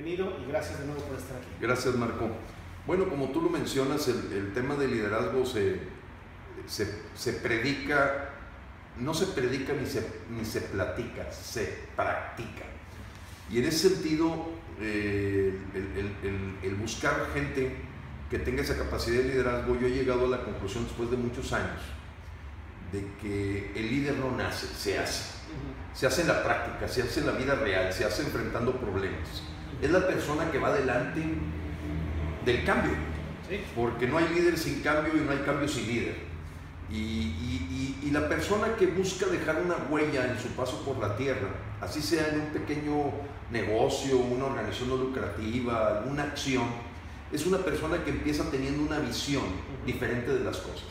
bienvenido y gracias de nuevo por estar aquí. Gracias, Marco. Bueno, como tú lo mencionas, el tema de liderazgo se predica, no se predica ni se platica, se practica. Y en ese sentido, el buscar gente que tenga esa capacidad de liderazgo, yo he llegado a la conclusión después de muchos años de que el líder no nace, se hace. Se hace en la práctica, se hace en la vida real, se hace enfrentando problemas. Es la persona que va delante del cambio, ¿sí? Porque no hay líder sin cambio y no hay cambio sin líder. Y la persona que busca dejar una huella en su paso por la tierra, así sea en un pequeño negocio, una organización no lucrativa, alguna acción, es una persona que empieza teniendo una visión diferente de las cosas.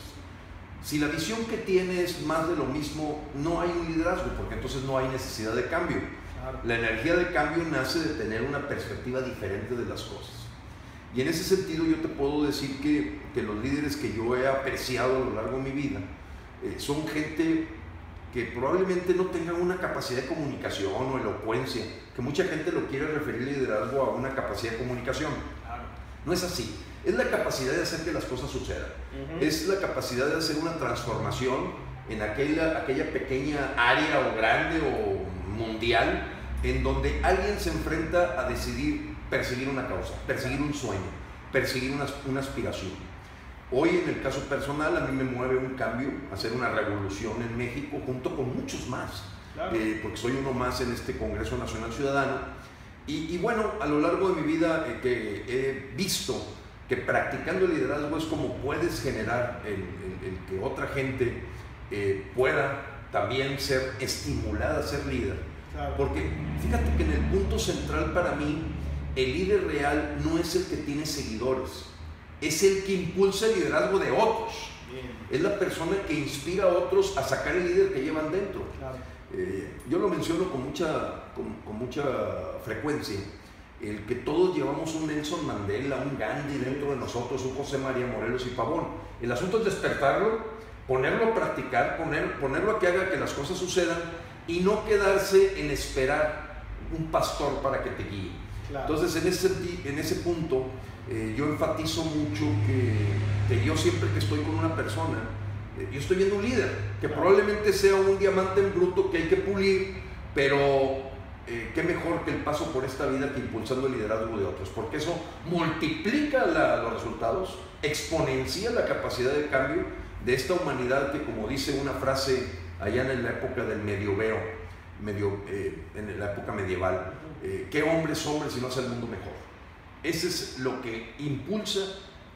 Si la visión que tiene es más de lo mismo, no hay un liderazgo, porque entonces no hay necesidad de cambio. Claro. La energía de cambio nace de tener una perspectiva diferente de las cosas. Y en ese sentido yo te puedo decir que los líderes que yo he apreciado a lo largo de mi vida son gente que probablemente no tengan una capacidad de comunicación o elocuencia, que mucha gente lo quiere referir liderazgo a una capacidad de comunicación. Claro. No es así. Es la capacidad de hacer que las cosas sucedan. Es la capacidad de hacer una transformación en aquella pequeña área o grande o mundial en donde alguien se enfrenta a decidir perseguir una causa, perseguir un sueño, perseguir una aspiración. Hoy en el caso personal a mí me mueve un cambio, hacer una revolución en México junto con muchos más, Claro. Porque soy uno más en este Congreso Nacional Ciudadano. Y bueno, a lo largo de mi vida que he visto que practicando el liderazgo es como puedes generar el que otra gente pueda también ser estimulada a ser líder. Claro. Porque fíjate que en el punto central para mí, el líder real no es el que tiene seguidores, es el que impulsa el liderazgo de otros. Bien. Es la persona que inspira a otros a sacar el líder que llevan dentro. Claro. Yo lo menciono con mucha frecuencia, el que todos llevamos un Nelson Mandela, un Gandhi dentro de nosotros, un José María Morelos y Pavón. El asunto es despertarlo, ponerlo a practicar, ponerlo a que haga que las cosas sucedan y no quedarse en esperar un pastor para que te guíe. Claro. Entonces en ese punto yo enfatizo mucho que yo siempre que estoy con una persona, yo estoy viendo un líder, que probablemente sea un diamante en bruto que hay que pulir, pero qué mejor que el paso por esta vida que impulsando el liderazgo de otros, porque eso multiplica los resultados, exponencia la capacidad de cambio de esta humanidad que, como dice una frase allá en la época del medieveo, en la época medieval, ¿qué hombre es hombre si no hace el mundo mejor? Ese es lo que impulsa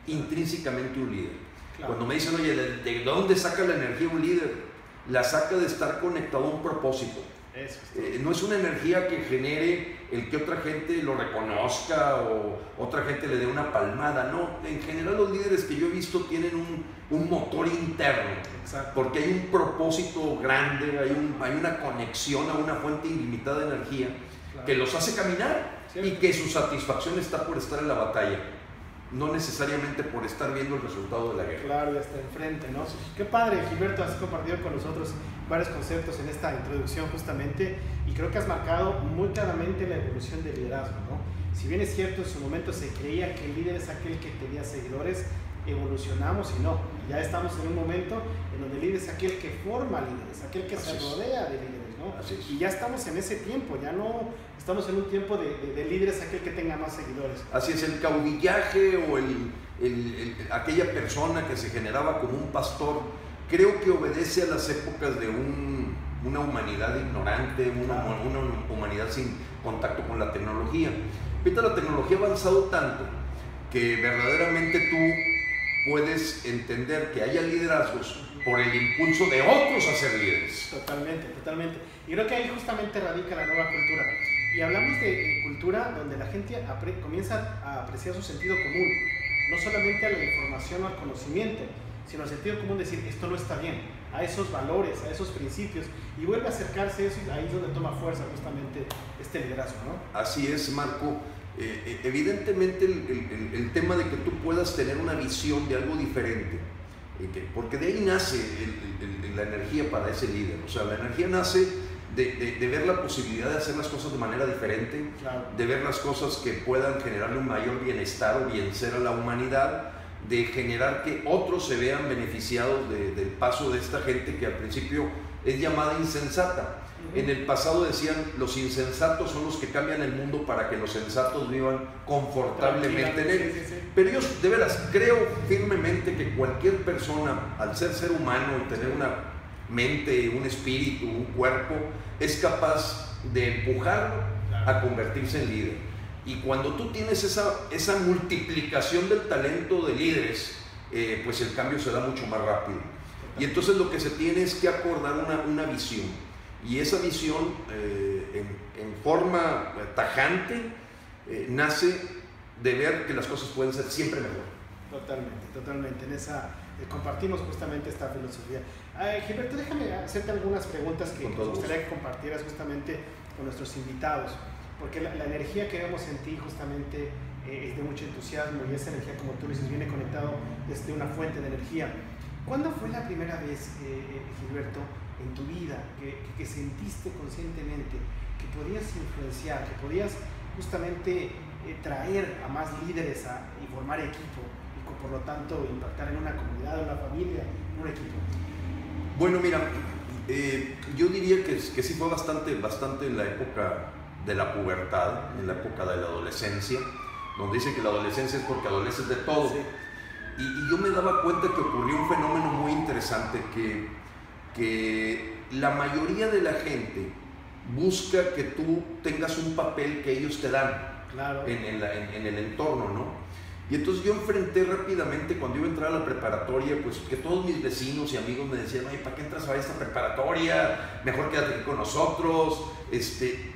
intrínsecamente un líder. Claro. Cuando me dicen, oye, ¿de dónde saca la energía un líder? La saca de estar conectado a un propósito. Eso es No es una energía que genere el que otra gente lo reconozca o otra gente le dé una palmada. No, en general los líderes que yo he visto tienen un motor interno. Exacto. Porque hay un propósito grande, hay una conexión a una fuente ilimitada de energía, Claro. que los hace caminar. Cierto. Y que su satisfacción está por estar en la batalla, no necesariamente por estar viendo el resultado de la guerra. Claro, y hasta enfrente, ¿no? Qué padre, Gilberto, has compartido con nosotros varios conceptos en esta introducción justamente, y creo que has marcado muy claramente la evolución del liderazgo, ¿no? Si bien es cierto, en su momento se creía que el líder es aquel que tenía seguidores, evolucionamos y no. Ya estamos en un momento en donde el líder es aquel que forma líderes, aquel que se rodea de líderes, ¿no? Así es. Y ya estamos en ese tiempo, ya no estamos en un tiempo de líderes aquel que tenga más seguidores. Así es, el caudillaje o aquella persona que se generaba como un pastor, creo que obedece a las épocas de una humanidad ignorante, una humanidad sin contacto con la tecnología. Ahorita la tecnología ha avanzado tanto que verdaderamente tú puedes entender que haya liderazgos por el impulso de otros a ser líderes. Totalmente, totalmente. Y creo que ahí justamente radica la nueva cultura. Y hablamos de cultura donde la gente comienza a apreciar su sentido común, no solamente a la información o al conocimiento, sino al sentido común de decir, esto no está bien, a esos valores, a esos principios, y vuelve a acercarse a eso, y ahí es donde toma fuerza justamente este liderazgo, ¿no? Así es, Marco. Evidentemente el tema de que tú puedas tener una visión de algo diferente, porque de ahí nace la energía para ese líder. O sea, la energía nace de ver la posibilidad de hacer las cosas de manera diferente, claro, de ver las cosas que puedan generarle un mayor bienestar o bienestar a la humanidad, de generar que otros se vean beneficiados del paso de esta gente que al principio es llamada insensata. En el pasado decían, los insensatos son los que cambian el mundo para que los sensatos vivan confortablemente en él. Sí, sí, sí. Pero yo, de veras, creo firmemente que cualquier persona, al ser humano y tener una mente, un espíritu, un cuerpo, es capaz de empujarlo a convertirse en líder. Y cuando tú tienes esa multiplicación del talento de líderes, pues el cambio se da mucho más rápido. Y entonces lo que se tiene es que acordar una visión. Y esa visión, en forma tajante, nace de ver que las cosas pueden ser siempre mejor. Totalmente, totalmente. En esa compartimos justamente esta filosofía. Gilberto, déjame hacerte algunas preguntas que me gustaría que compartieras justamente con nuestros invitados, porque la energía que vemos en ti justamente es de mucho entusiasmo, y esa energía, como tú dices, viene conectado desde una fuente de energía. ¿Cuándo fue la primera vez, Gilberto, en tu vida que sentiste conscientemente que podías influenciar, que podías justamente traer a más líderes y formar equipo, y por lo tanto impactar en una comunidad, en una familia, en un equipo? Bueno, mira, yo diría que sí fue bastante en la época de la pubertad, en la época de la adolescencia, donde dicen que la adolescencia es porque adoleces de todo. Sí. Y yo me daba cuenta que ocurrió un fenómeno muy interesante, que la mayoría de la gente busca que tú tengas un papel que ellos te dan, claro, en el entorno, ¿no? Y entonces yo enfrenté rápidamente, cuando iba a entrar a la preparatoria, pues que todos mis vecinos y amigos me decían, oye, ¿para qué entras a esta preparatoria? Mejor quédate aquí con nosotros.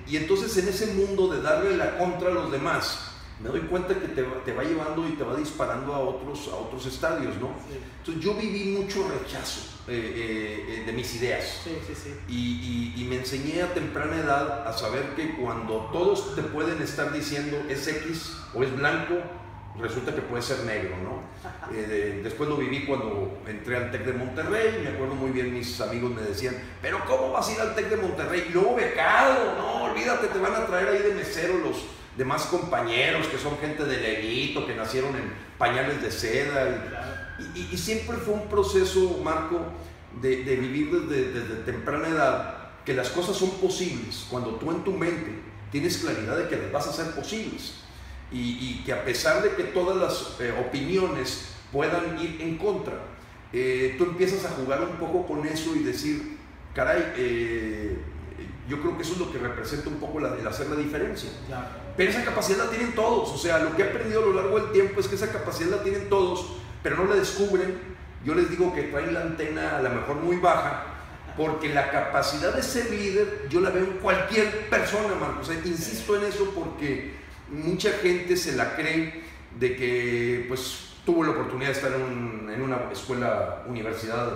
Y entonces en ese mundo de darle la contra a los demás, me doy cuenta que te va llevando y te va disparando a otros estadios, ¿no? Sí. Entonces yo viví mucho rechazo de mis ideas. Sí, sí, sí. Y me enseñé a temprana edad a saber que cuando todos te pueden estar diciendo es X o es blanco, resulta que puede ser negro, ¿no? Después lo viví cuando entré al TEC de Monterrey. Me acuerdo muy bien, mis amigos me decían, pero ¿cómo vas a ir al TEC de Monterrey? Y luego becado, no, olvídate, te van a traer ahí de mesero los demás compañeros que son gente de leguito, que nacieron en pañales de seda. Y siempre fue un proceso, Marco, de vivir desde temprana edad, que las cosas son posibles cuando tú en tu mente tienes claridad de que las vas a hacer posibles. Y que a pesar de que todas las opiniones puedan ir en contra, tú empiezas a jugar un poco con eso y decir, caray, yo creo que eso es lo que representa un poco el hacer la diferencia. Claro. Pero esa capacidad la tienen todos. O sea, lo que he aprendido a lo largo del tiempo es que esa capacidad la tienen todos, pero no la descubren. Yo les digo que traen la antena a lo mejor muy baja, porque la capacidad de ser líder yo la veo en cualquier persona, Marco. O sea, insisto en eso porque mucha gente se la cree de que pues tuvo la oportunidad de estar en una escuela, universidad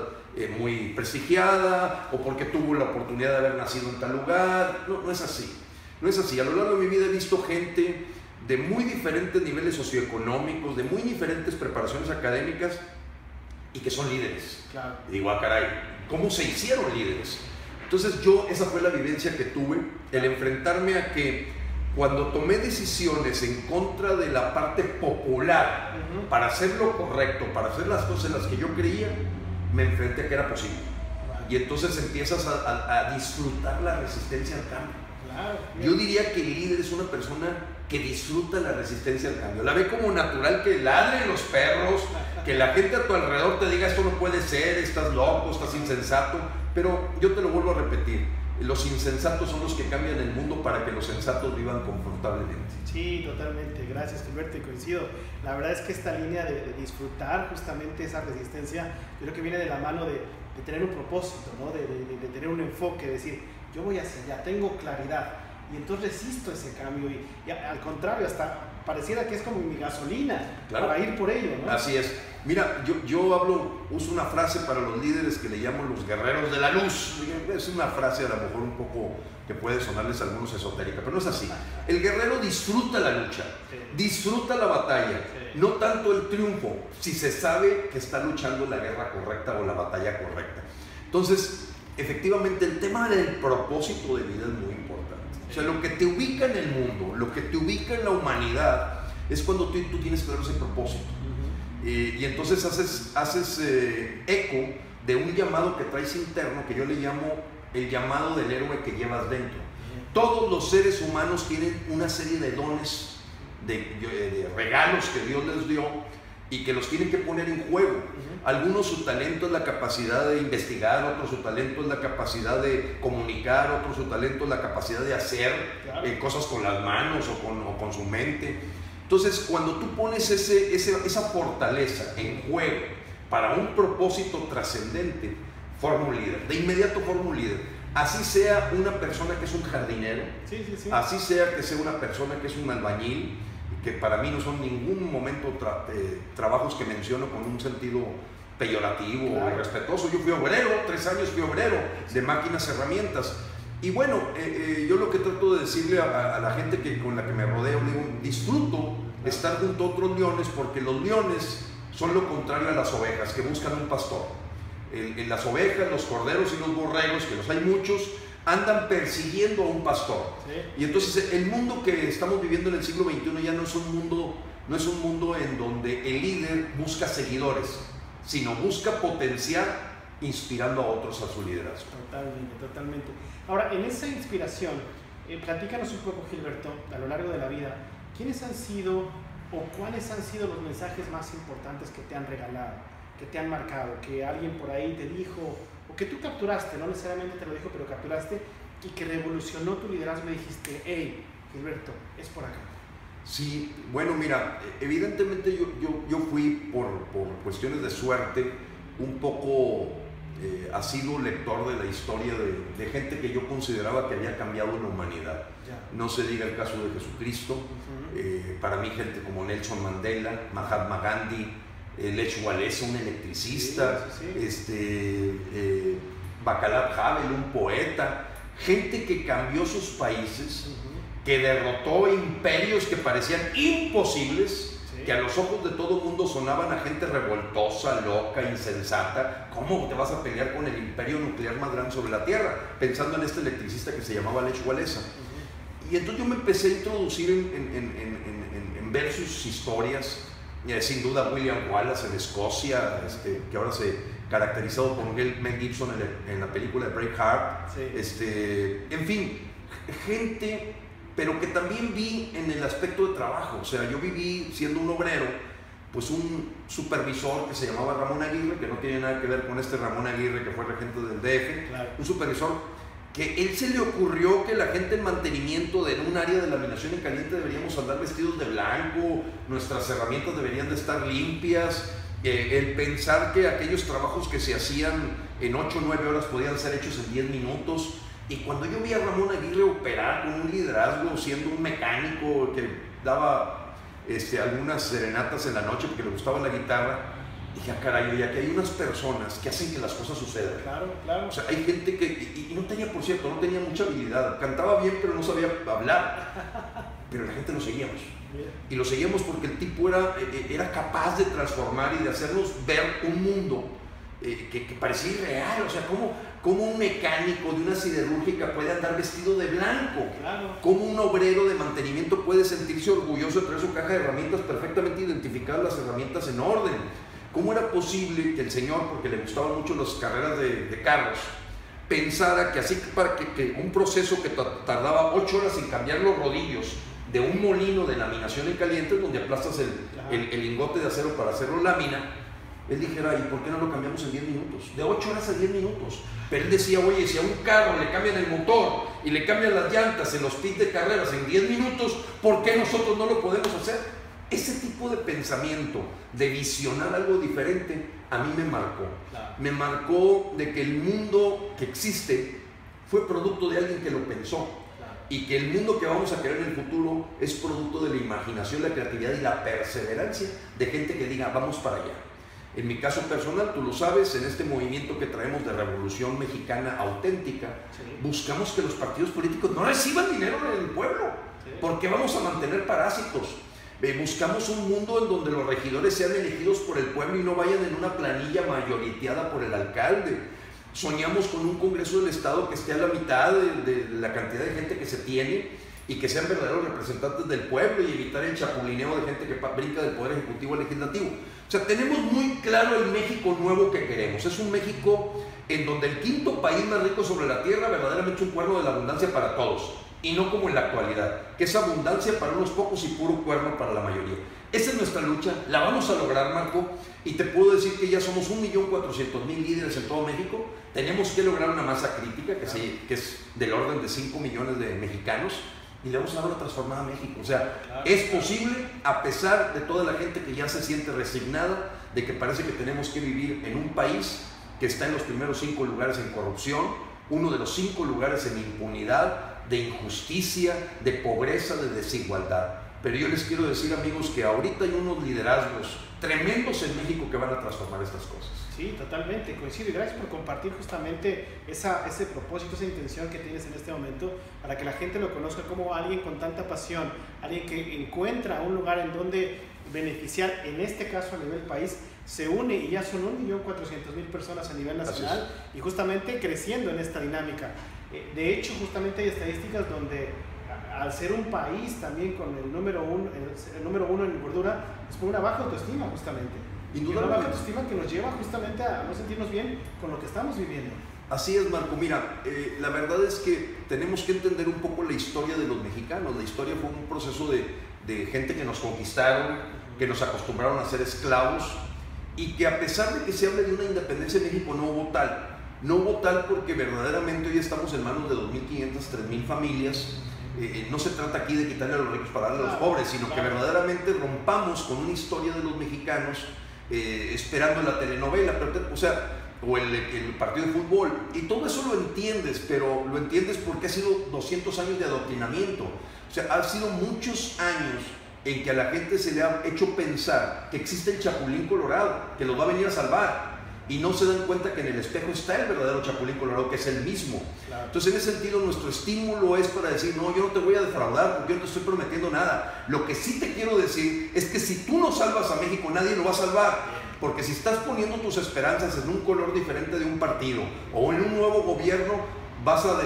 muy prestigiada, o porque tuvo la oportunidad de haber nacido en tal lugar. No es así, no es así. A lo largo de mi vida he visto gente de muy diferentes niveles socioeconómicos, de muy diferentes preparaciones académicas, y que son líderes. Claro. Y digo, caray, ¿cómo se hicieron líderes? Entonces esa fue la vivencia que tuve, el enfrentarme a que cuando tomé decisiones en contra de la parte popular, para hacer lo correcto, para hacer las cosas en las que yo creía, me enfrenté a que era posible. Y entonces empiezas a disfrutar la resistencia al cambio. Claro. Yo diría que el líder es una persona que disfruta la resistencia al cambio. La ve como natural, que ladren los perros, que la gente a tu alrededor te diga esto no puede ser, estás loco, estás insensato. Pero yo te lo vuelvo a repetir, los insensatos son los que cambian el mundo para que los sensatos vivan confortablemente. Sí, totalmente. Gracias, Gilberto, y coincido. La verdad es que esta línea de disfrutar justamente esa resistencia, yo creo que viene de la mano de tener un propósito, ¿no? de tener un enfoque, de decir, yo voy hacia allá, tengo claridad, y entonces resisto ese cambio, y al contrario, hasta pareciera que es como mi gasolina, claro, para ir por ello, ¿no? Así es. Mira, yo uso una frase para los líderes que le llamo los guerreros de la luz. Es una frase a lo mejor un poco que puede sonarles a algunos esotérica, pero no es así. El guerrero disfruta la lucha, sí, disfruta la batalla, sí, no tanto el triunfo, si se sabe que está luchando la guerra correcta o la batalla correcta. Entonces, efectivamente el tema del propósito de vida es muy importante. O sea, lo que te ubica en el mundo, lo que te ubica en la humanidad, es cuando tú tienes claro ese propósito. Y entonces haces eco de un llamado que traes interno, que yo le llamo el llamado del héroe que llevas dentro. Todos los seres humanos tienen una serie de dones, de regalos que Dios les dio y que los tienen que poner en juego. Algunos su talento es la capacidad de investigar, otros su talento es la capacidad de comunicar, otros su talento es la capacidad de hacer cosas con las manos o con su mente. Entonces, cuando tú pones esa fortaleza en juego para un propósito trascendente, forma un líder. De inmediato forma un líder. Así sea una persona que es un jardinero, así sea que sea una persona que es un albañil, que para mí no son en ningún momento trabajos que menciono con un sentido peyorativo o irrespetuoso. Yo fui obrero, 3 años fui obrero de máquinas, herramientas. Y bueno, yo lo que trato de decirle a la gente con la que me rodeo, digo, disfruto estar junto a otros leones, porque los leones son lo contrario a las ovejas, que buscan un pastor. Las ovejas, los corderos y los borregos, que los hay muchos, andan persiguiendo a un pastor. Y entonces el mundo que estamos viviendo en el siglo XXI ya no es un mundo en donde el líder busca seguidores, sino busca potenciar inspirando a otros a su liderazgo. Totalmente. Ahora, en esa inspiración, platícanos un poco, Gilberto, a lo largo de la vida, ¿quiénes han sido o cuáles han sido los mensajes más importantes que te han regalado, que te han marcado, que alguien por ahí te dijo, o que tú capturaste, no necesariamente te lo dijo, pero capturaste, y que revolucionó tu liderazgo y dijiste, hey, Gilberto, es por acá? Sí, bueno, mira, evidentemente yo fui por cuestiones de suerte un poco asiduo lector de la historia de gente que yo consideraba que había cambiado la humanidad. No se diga el caso de Jesucristo, para mí gente como Nelson Mandela, Mahatma Gandhi, Lech Walesa, un electricista, Václav Havel, un poeta, gente que cambió sus países, que derrotó imperios que parecían imposibles, que a los ojos de todo el mundo sonaban a gente revoltosa, loca, insensata. ¿Cómo te vas a pelear con el imperio nuclear más grande sobre la Tierra? Pensando en este electricista que se llamaba Lech Walesa. Y entonces yo me empecé a introducir en ver sus historias. Sin duda William Wallace en Escocia, que ahora se caracterizado por Mel Gibson en la película de Braveheart. En fin, gente, pero que también vi en el aspecto de trabajo. O sea, yo viví siendo un obrero, pues un supervisor que se llamaba Ramón Aguirre, que no tiene nada que ver con este Ramón Aguirre que fue regente del DF, un supervisor que él se le ocurrió que la gente en mantenimiento de un área de laminación en caliente deberíamos andar vestidos de blanco, nuestras herramientas deberían de estar limpias, el pensar que aquellos trabajos que se hacían en 8 o 9 horas podían ser hechos en 10 minutos. Y cuando yo vi a Ramón Aguirre operar con un liderazgo, siendo un mecánico que daba algunas serenatas en la noche porque le gustaba la guitarra, dije, caray, ya que hay unas personas que hacen que las cosas sucedan. Claro. O sea, hay gente que, y no tenía, por cierto, no tenía mucha habilidad, cantaba bien pero no sabía hablar, pero la gente lo seguíamos. Y lo seguíamos porque el tipo era capaz de transformar y de hacernos ver un mundo que parecía irreal. O sea, ¿cómo un mecánico de una siderúrgica puede andar vestido de blanco? ¿Cómo un obrero de mantenimiento puede sentirse orgulloso de traer su caja de herramientas perfectamente identificadas, las herramientas en orden? ¿Cómo era posible que el señor, porque le gustaban mucho las carreras de carros, pensara que así para que un proceso que tardaba 8 horas en cambiar los rodillos de un molino de laminación en caliente, donde aplastas el lingote de acero para hacerlo lámina, él dijera, ¿y por qué no lo cambiamos en 10 minutos? De 8 horas a 10 minutos. Pero él decía, oye, si a un carro le cambian el motor y le cambian las llantas en los pits de carreras en 10 minutos, ¿por qué nosotros no lo podemos hacer? Ese tipo de pensamiento, de visionar algo diferente, a mí me marcó. Me marcó de que el mundo que existe fue producto de alguien que lo pensó. Y que el mundo que vamos a crear en el futuro es producto de la imaginación, la creatividad y la perseverancia de gente que diga, vamos para allá. En mi caso personal, tú lo sabes, en este movimiento que traemos de Revolución Mexicana Auténtica, buscamos que los partidos políticos no reciban dinero del pueblo, porque vamos a mantener parásitos. Buscamos un mundo en donde los regidores sean elegidos por el pueblo y no vayan en una planilla mayoriteada por el alcalde. Soñamos con un Congreso del Estado que esté a la mitad de la cantidad de gente que se tiene y que sean verdaderos representantes del pueblo y evitar el chapulineo de gente que brinca del Poder Ejecutivo al Legislativo. O sea, tenemos muy claro el México nuevo que queremos. Es un México en donde el quinto país más rico sobre la tierra verdaderamente es un cuerno de la abundancia para todos, y no como en la actualidad, que es abundancia para unos pocos y puro cuerno para la mayoría. Esa es nuestra lucha, la vamos a lograr, Marco, y te puedo decir que ya somos 1.400.000 líderes en todo México. Tenemos que lograr una masa crítica que es del orden de 5 millones de mexicanos, y le vamos a dar una transformada a México. O sea, es posible, a pesar de toda la gente que ya se siente resignada de que parece que tenemos que vivir en un país que está en los primeros 5 lugares en corrupción, uno de los 5 lugares en impunidad, de injusticia, de pobreza, de desigualdad. Pero yo les quiero decir, amigos, que ahorita hay unos liderazgos tremendos en México que van a transformar estas cosas. Sí, totalmente, coincido, y gracias por compartir justamente ese propósito, esa intención que tienes en este momento, para que la gente lo conozca como alguien con tanta pasión, alguien que encuentra un lugar en donde beneficiar, en este caso a nivel país, se une, y ya son 1.400.000 personas a nivel nacional, y justamente creciendo en esta dinámica. De hecho, justamente hay estadísticas donde al ser un país también con el número uno en gordura, es por una baja autoestima justamente. Una baja autoestima que nos lleva justamente a no sentirnos bien con lo que estamos viviendo. Así es, Marco. Mira, la verdad es que tenemos que entender un poco la historia de los mexicanos. La historia fue un proceso de gente que nos conquistaron, que nos acostumbraron a ser esclavos, y que a pesar de que se hable de una independencia en México, no hubo tal. No hubo tal porque verdaderamente hoy estamos en manos de 2.500, 3.000 familias. No se trata aquí de quitarle a los ricos para darle a los pobres, sino que verdaderamente rompamos con una historia de los mexicanos esperando la telenovela, o el partido de fútbol. Y todo eso lo entiendes, pero lo entiendes porque ha sido 200 años de adoctrinamiento. O sea, ha sido muchos años en que a la gente se le ha hecho pensar que existe el Chapulín Colorado, que los va a venir a salvar, y no se dan cuenta que en el espejo está el verdadero Chapulín Colorado, que es el mismo. Claro. Entonces, en ese sentido, nuestro estímulo es para decir, no, yo no te voy a defraudar porque yo no te estoy prometiendo nada. Lo que sí te quiero decir es que si tú no salvas a México, nadie lo va a salvar. Porque si estás poniendo tus esperanzas en un color diferente de un partido o en un nuevo gobierno, vas a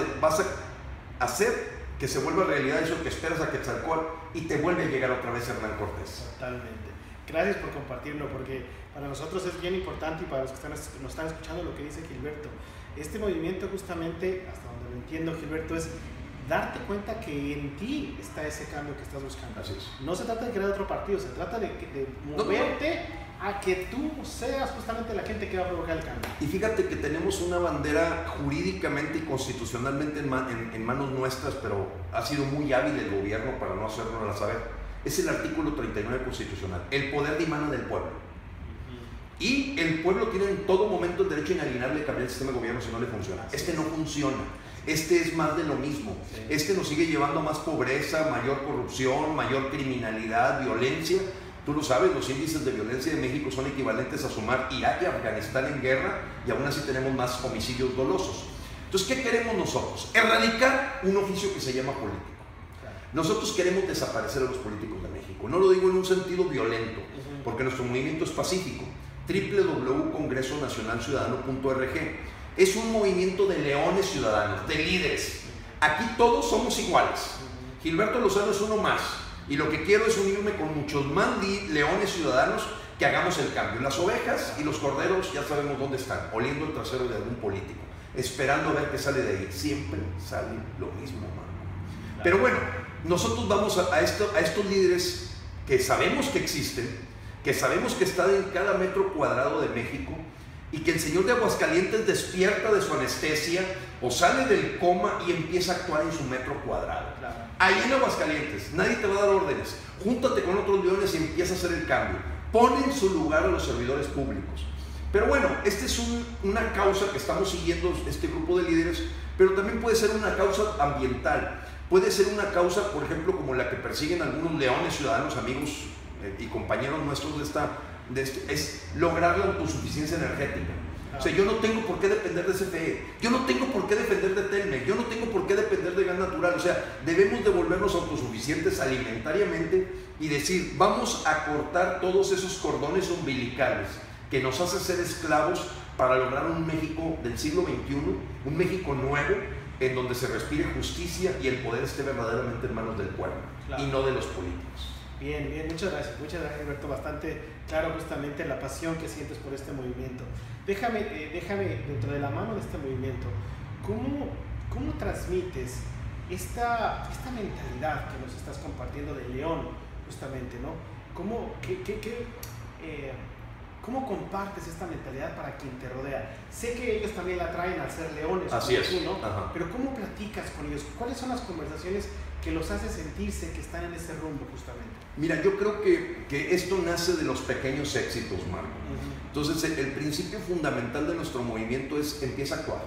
hacer que se vuelva realidad eso que esperas a Quetzalcóatl, y te vuelve a llegar otra vez Hernán Cortés. Totalmente. Gracias por compartirlo, porque para nosotros es bien importante, y para los que nos están escuchando lo que dice Gilberto. Este movimiento, justamente, hasta donde lo entiendo, Gilberto, es darte cuenta que en ti está ese cambio que estás buscando. Así es. No se trata de crear otro partido, se trata de moverte a que tú seas justamente la gente que va a provocar el cambio. Y fíjate que tenemos una bandera jurídicamente y constitucionalmente en manos nuestras, pero ha sido muy hábil el gobierno para no hacernosla saber. Es el artículo 39 constitucional, el poder dimana del pueblo. Y el pueblo tiene en todo momento el derecho inalienable de cambiar el sistema de gobierno si no le funciona. Este no funciona. Este es más de lo mismo. Este nos sigue llevando a más pobreza, mayor corrupción, mayor criminalidad, violencia. Tú lo sabes, los índices de violencia de México son equivalentes a sumar Irak y Afganistán en guerra, y aún así tenemos más homicidios dolosos. Entonces, ¿qué queremos nosotros? Erradicar un oficio que se llama político. Nosotros queremos desaparecer a los políticos de México. No lo digo en un sentido violento, porque nuestro movimiento es pacífico. www.congresonacionalciudadano.org. Es un movimiento de leones ciudadanos, de líderes. Aquí todos somos iguales. Gilberto Lozano es uno más. Y lo que quiero es unirme con muchos más leones ciudadanos que hagamos el cambio. Las ovejas y los corderos ya sabemos dónde están, oliendo el trasero de algún político, esperando a ver qué sale de ahí. Siempre sale lo mismo, hermano. Pero bueno, nosotros vamos a estos líderes que sabemos que existen, que sabemos que están en cada metro cuadrado de México, y que el señor de Aguascalientes despierta de su anestesia o sale del coma y empieza a actuar en su metro cuadrado. Claro. Ahí en Aguascalientes nadie te va a dar órdenes. Júntate con otros leones y empieza a hacer el cambio. Pon en su lugar a los servidores públicos. Pero bueno, esta es una causa que estamos siguiendo este grupo de líderes, pero también puede ser una causa ambiental. Puede ser una causa, por ejemplo, como la que persiguen algunos leones ciudadanos, amigos y compañeros nuestros es lograr la autosuficiencia energética. O sea, yo no tengo por qué depender de CFE, yo no tengo por qué depender de Telmex, yo no tengo por qué depender de gas natural. O sea, debemos de volvernos autosuficientes alimentariamente y decir, vamos a cortar todos esos cordones umbilicales que nos hacen ser esclavos para lograr un México del siglo XXI, un México nuevo, en donde se respire justicia y el poder esté verdaderamente en manos del pueblo, claro, y no de los políticos. Bien, bien, muchas gracias, Gilberto, bastante claro justamente la pasión que sientes por este movimiento. Déjame dentro de la mano de este movimiento, ¿cómo transmites esta mentalidad que nos estás compartiendo de León, justamente, ¿no? ¿Cómo compartes esta mentalidad para quien te rodea? Sé que ellos también la traen al ser leones, así es, tú, ¿no? Pero ¿cómo platicas con ellos? ¿Cuáles son las conversaciones que los hace sentirse que están en ese rumbo, justamente? Mira, yo creo que esto nace de los pequeños éxitos, Marco. Entonces, el principio fundamental de nuestro movimiento es empieza a actuar.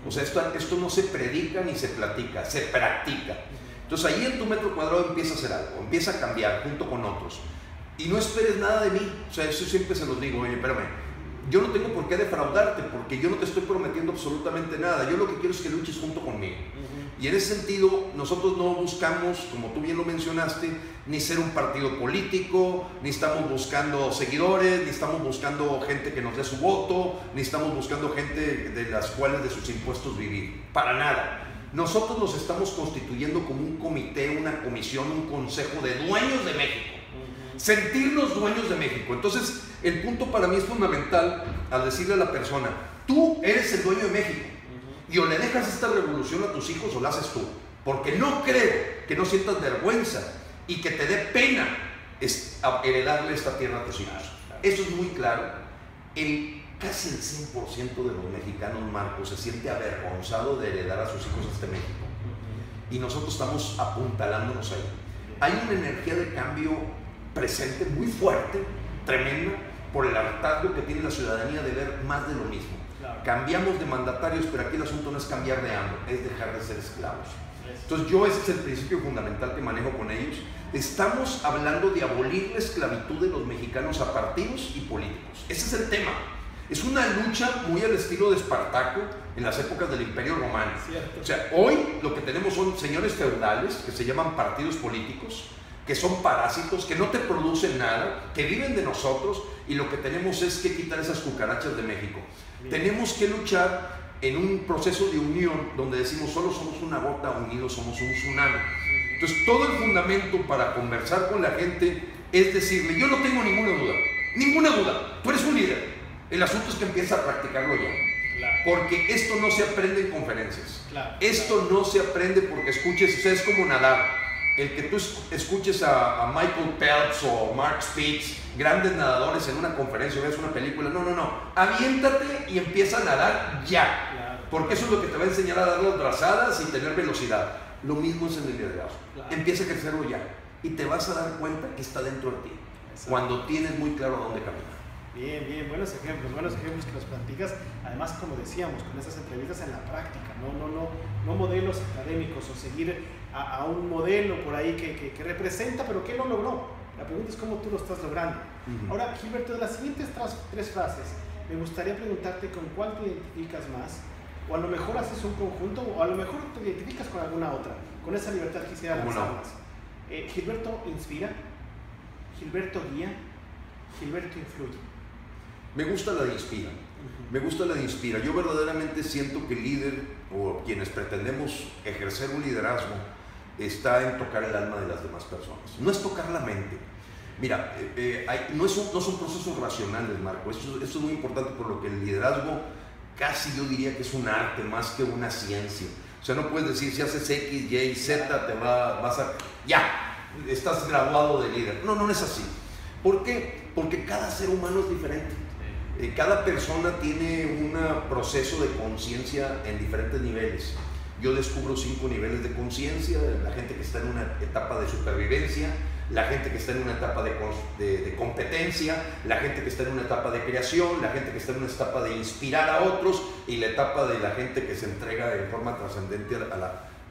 O sea, esto no se predica ni se platica, se practica. Entonces, ahí en tu metro cuadrado empieza a hacer algo, empieza a cambiar junto con otros. Y no esperes nada de mí. O sea, eso siempre se los digo, oye, espérame, yo no tengo por qué defraudarte porque yo no te estoy prometiendo absolutamente nada. Yo lo que quiero es que luches junto conmigo. Y en ese sentido, nosotros no buscamos, como tú bien lo mencionaste, ni ser un partido político, ni estamos buscando seguidores, ni estamos buscando gente que nos dé su voto, ni estamos buscando gente de las cuales de sus impuestos vivir. Para nada. Nosotros nos estamos constituyendo como un comité, una comisión, un consejo de dueños de México. Sentirnos dueños de México. Entonces, el punto para mí es fundamental al decirle a la persona, tú eres el dueño de México. Y o le dejas esta revolución a tus hijos o la haces tú. Porque no creo que no sientas vergüenza y que te dé pena heredarle esta tierra a tus hijos. Eso es muy claro. Casi el 100% de los mexicanos, Marcos, se siente avergonzado de heredar a sus hijos este México. Y nosotros estamos apuntalándonos ahí. Hay una energía de cambio presente, muy fuerte, tremenda, por el hartazgo que tiene la ciudadanía de ver más de lo mismo. Claro. Cambiamos de mandatarios, pero aquí el asunto no es cambiar de amo, es dejar de ser esclavos. Entonces ese es el principio fundamental que manejo con ellos. Estamos hablando de abolir la esclavitud de los mexicanos a partidos y políticos. Ese es el tema. Es una lucha muy al estilo de Espartaco en las épocas del Imperio Romano. Cierto. O sea, hoy lo que tenemos son señores feudales que se llaman partidos políticos, que son parásitos, que no te producen nada, que viven de nosotros, y lo que tenemos es que quitar esas cucarachas de México. Bien. Tenemos que luchar en un proceso de unión donde decimos solo somos una gota, unidos somos un tsunami. Entonces todo el fundamento para conversar con la gente es decirle, yo no tengo ninguna duda, tú eres un líder, el asunto es que empieza a practicarlo ya. Claro. Porque esto no se aprende en conferencias, claro, esto no se aprende porque escuches, o sea, es como nadar. El que tú escuches a Michael Phelps o Mark Spitz, grandes nadadores en una conferencia o ves una película, no, aviéntate y empieza a nadar ya, claro, porque eso es lo que te va a enseñar a dar las brazadas y tener velocidad. Lo mismo es en el liderazgo, claro. Empieza a crecerlo ya y te vas a dar cuenta que está dentro de ti. Exacto. Cuando tienes muy claro a dónde caminar. Bien, bien, buenos ejemplos que nos platicas, además como decíamos, con esas entrevistas en la práctica, no modelos académicos o seguir a un modelo por ahí que representa, pero que lo logró. La pregunta es cómo tú lo estás logrando. Ahora, Gilberto, de las siguientes tres frases, me gustaría preguntarte con cuál te identificas más, o a lo mejor haces un conjunto, o a lo mejor te identificas con alguna otra. Con esa libertad quisiera lanzarlas. Gilberto inspira, Gilberto guía, Gilberto influye. Me gusta la de inspira, me gusta la de inspira. Yo verdaderamente siento que el líder o quienes pretendemos ejercer un liderazgo está en tocar el alma de las demás personas. No es tocar la mente. Mira, no son procesos racionales, Marco. Esto es muy importante, por lo que el liderazgo casi yo diría que es un arte más que una ciencia. O sea, no puedes decir si haces X, Y, Z, estás graduado de líder. No es así. ¿Por qué? Porque cada ser humano es diferente. Cada persona tiene un proceso de conciencia en diferentes niveles. Yo descubro 5 niveles de conciencia: la gente que está en una etapa de supervivencia, la gente que está en una etapa de competencia, la gente que está en una etapa de creación, la gente que está en una etapa de inspirar a otros, y la etapa de la gente que se entrega de forma trascendente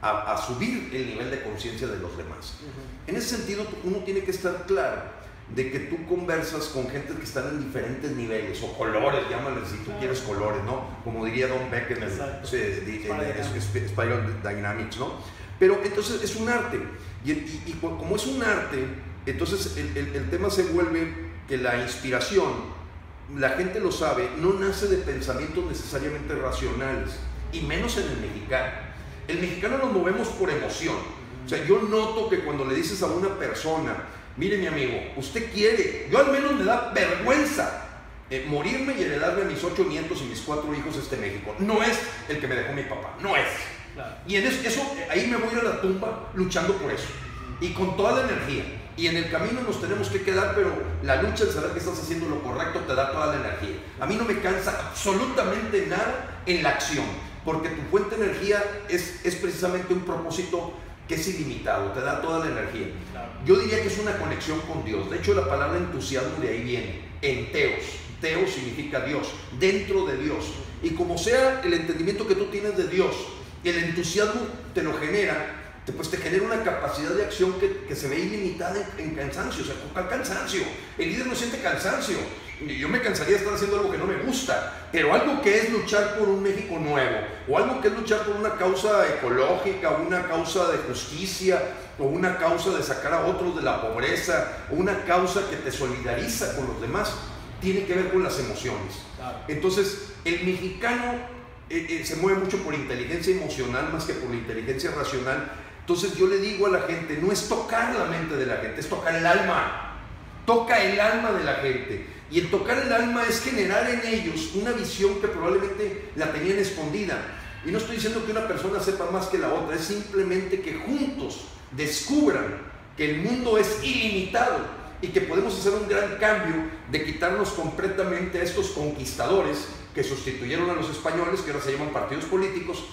a subir el nivel de conciencia de los demás. En ese sentido, uno tiene que estar claro de que tú conversas con gente que están en diferentes niveles, o colores, llámales si tú quieres colores, ¿no? Como diría Don Beck en Spiral Dynamics, ¿no? Pero entonces es un arte, y como es un arte, entonces el tema se vuelve que la inspiración la gente lo sabe, no nace de pensamientos necesariamente racionales, y menos en el mexicano. El mexicano nos movemos por emoción. O sea, yo noto que cuando le dices a una persona, mire mi amigo, usted quiere, yo al menos me da vergüenza morirme y heredarme a mis 8 nietos y mis 4 hijos este México. No es el que me dejó mi papá, no es. Claro. Y en eso, ahí me voy a ir a la tumba luchando por eso. Y con toda la energía. Y en el camino nos tenemos que quedar, pero la lucha de saber que estás haciendo lo correcto te da toda la energía. A mí no me cansa absolutamente nada en la acción, porque tu fuente de energía es precisamente un propósito que es ilimitado, te da toda la energía. Claro. Yo diría que es una conexión con Dios. De hecho, la palabra entusiasmo de ahí viene, enteos. Teos significa Dios, dentro de Dios. Y como sea el entendimiento que tú tienes de Dios, el entusiasmo te lo genera, pues te genera una capacidad de acción que se ve ilimitada en cansancio. O sea, ¿cuál cansancio? El líder no siente cansancio. Yo me cansaría de estar haciendo algo que no me gusta, pero algo que es luchar por un México nuevo, o algo que es luchar por una causa ecológica, o una causa de justicia, o una causa de sacar a otros de la pobreza, o una causa que te solidariza con los demás, tiene que ver con las emociones. Claro. Entonces, el mexicano se mueve mucho por inteligencia emocional más que por la inteligencia racional. Entonces yo le digo a la gente, no es tocar la mente de la gente, es tocar el alma. Toca el alma de la gente. Y el tocar el alma es generar en ellos una visión que probablemente la tenían escondida. Y no estoy diciendo que una persona sepa más que la otra, es simplemente que juntos descubran que el mundo es ilimitado y que podemos hacer un gran cambio de quitarnos completamente a estos conquistadores que sustituyeron a los españoles, que ahora se llaman partidos políticos,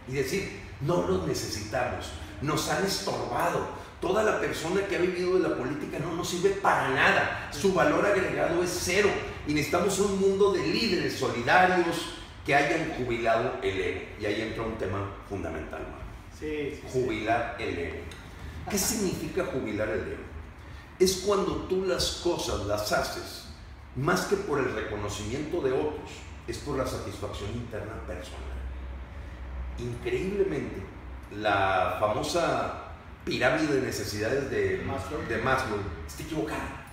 y decir, no los necesitamos, nos han estorbado. Toda la persona que ha vivido de la política no nos sirve para nada, su valor agregado es cero, y necesitamos un mundo de líderes solidarios que hayan jubilado el ego. Y ahí entra un tema fundamental, sí, jubilar el ego. ¿Qué significa jubilar el ego? Es cuando tú las cosas las haces más que por el reconocimiento de otros, es por la satisfacción interna personal. Increíblemente, la famosa pirámide de necesidades de Maslow está equivocada.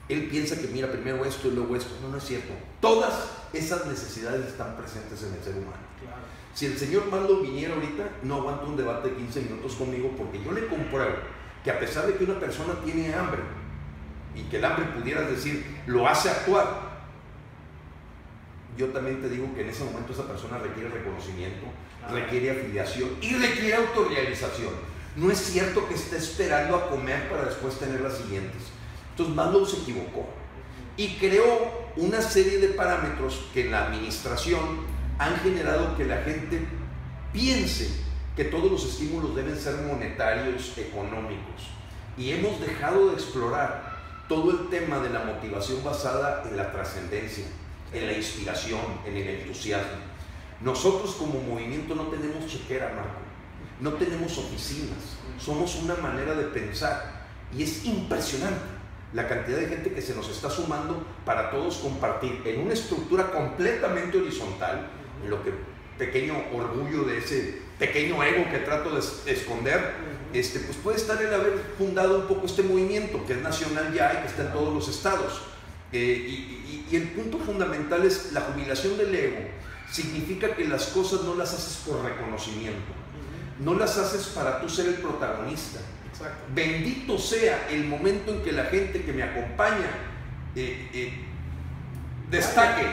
Él piensa que mira, primero esto y luego esto. No, no es cierto. Todas esas necesidades están presentes en el ser humano. Claro. Si el señor Maslow viniera ahorita, no aguanta un debate de 15 minutos conmigo, porque yo le compruebo que a pesar de que una persona tiene hambre, y que el hambre pudieras decir, lo hace actuar, yo también te digo que en ese momento esa persona requiere reconocimiento, requiere afiliación y requiere autorrealización. No es cierto que esté esperando a comer para después tener las siguientes. Entonces Maslow se equivocó y creó una serie de parámetros que en la administración han generado que la gente piense que todos los estímulos deben ser monetarios, económicos, y hemos dejado de explorar todo el tema de la motivación basada en la trascendencia, en la inspiración, en el entusiasmo. Nosotros como movimiento no tenemos chequera, Marco, no tenemos oficinas, somos una manera de pensar, y es impresionante la cantidad de gente que se nos está sumando para todos compartir en una estructura completamente horizontal, en lo que pequeño orgullo de ese pequeño ego que trato de esconder, pues puede estar el haber fundado un poco este movimiento que es nacional ya y que está en todos los estados. Y el punto fundamental es la jubilación del ego. Significa que las cosas no las haces por reconocimiento, no las haces para tú ser el protagonista. Exacto. Bendito sea el momento en que la gente que me acompaña destaque,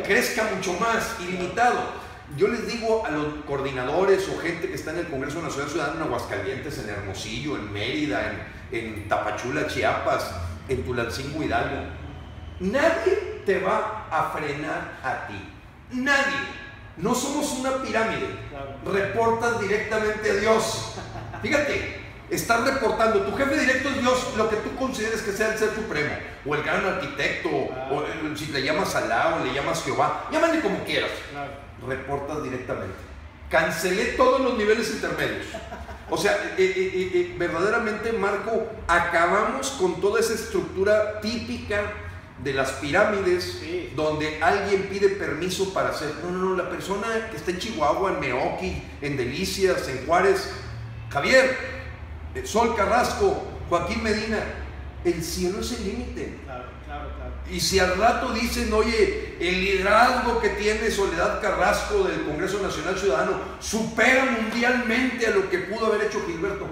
crezca mucho más, ilimitado. Yo les digo a los coordinadores o gente que está en el Congreso Nacional Ciudadano en Aguascalientes, en Hermosillo, en Mérida, en Tapachula, Chiapas, en Tulancingo, Hidalgo, nadie te va a frenar a ti. Nadie. No somos una pirámide. Claro. Reportas directamente a Dios. Fíjate, estás reportando. Tu jefe directo es Dios, lo que tú consideres que sea el ser supremo, o el gran arquitecto, claro, o si le llamas Alá o le llamas Jehová, llámale como quieras. Claro. Reportas directamente. Cancelé todos los niveles intermedios. O sea, verdaderamente, Marco, acabamos con toda esa estructura típica de las pirámides, sí, donde alguien pide permiso para hacer. No, la persona que está en Chihuahua, en Meoqui, en Delicias, en Juárez, Javier, Sol Carrasco, Joaquín Medina, el cielo es el límite. Claro, claro, claro. Y si al rato dicen, oye, el liderazgo que tiene Soledad Carrasco del Congreso Nacional Ciudadano supera mundialmente a lo que pudo haber hecho Gilberto,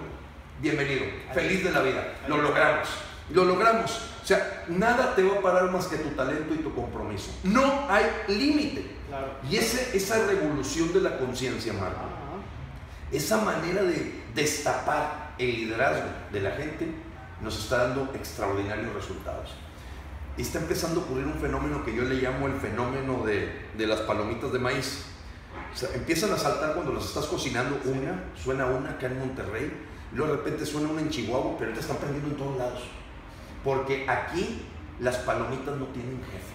bienvenido, feliz de la vida, lo logramos, lo logramos. O sea, nada te va a parar más que tu talento y tu compromiso. No hay límite. Claro. Y esa revolución de la conciencia, Marco, esa manera de destapar el liderazgo de la gente, nos está dando extraordinarios resultados. Y está empezando a ocurrir un fenómeno que yo le llamo el fenómeno de las palomitas de maíz. O sea, empiezan a saltar cuando las estás cocinando. Suena una acá en Monterrey, y luego de repente suena una en Chihuahua, pero ahorita están prendiendo en todos lados. Porque aquí las palomitas no tienen jefe.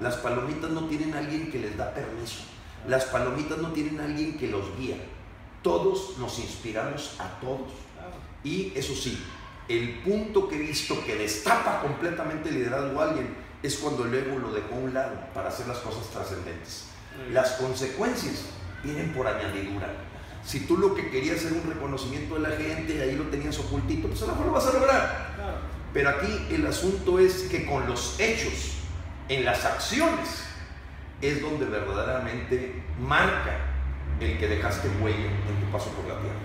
Las palomitas no tienen alguien que les da permiso. Las palomitas no tienen alguien que los guía. Todos nos inspiramos a todos. Y eso sí, el punto que he visto que destapa completamente el liderazgo a alguien es cuando el ego lo dejó a un lado para hacer las cosas trascendentes. Las consecuencias vienen por añadidura. Si tú lo que querías era un reconocimiento de la gente, ahí lo tenías ocultito, pues a lo mejor lo vas a lograr. Pero aquí el asunto es que con los hechos, en las acciones, es donde verdaderamente marca el que dejaste huella en tu paso por la tierra.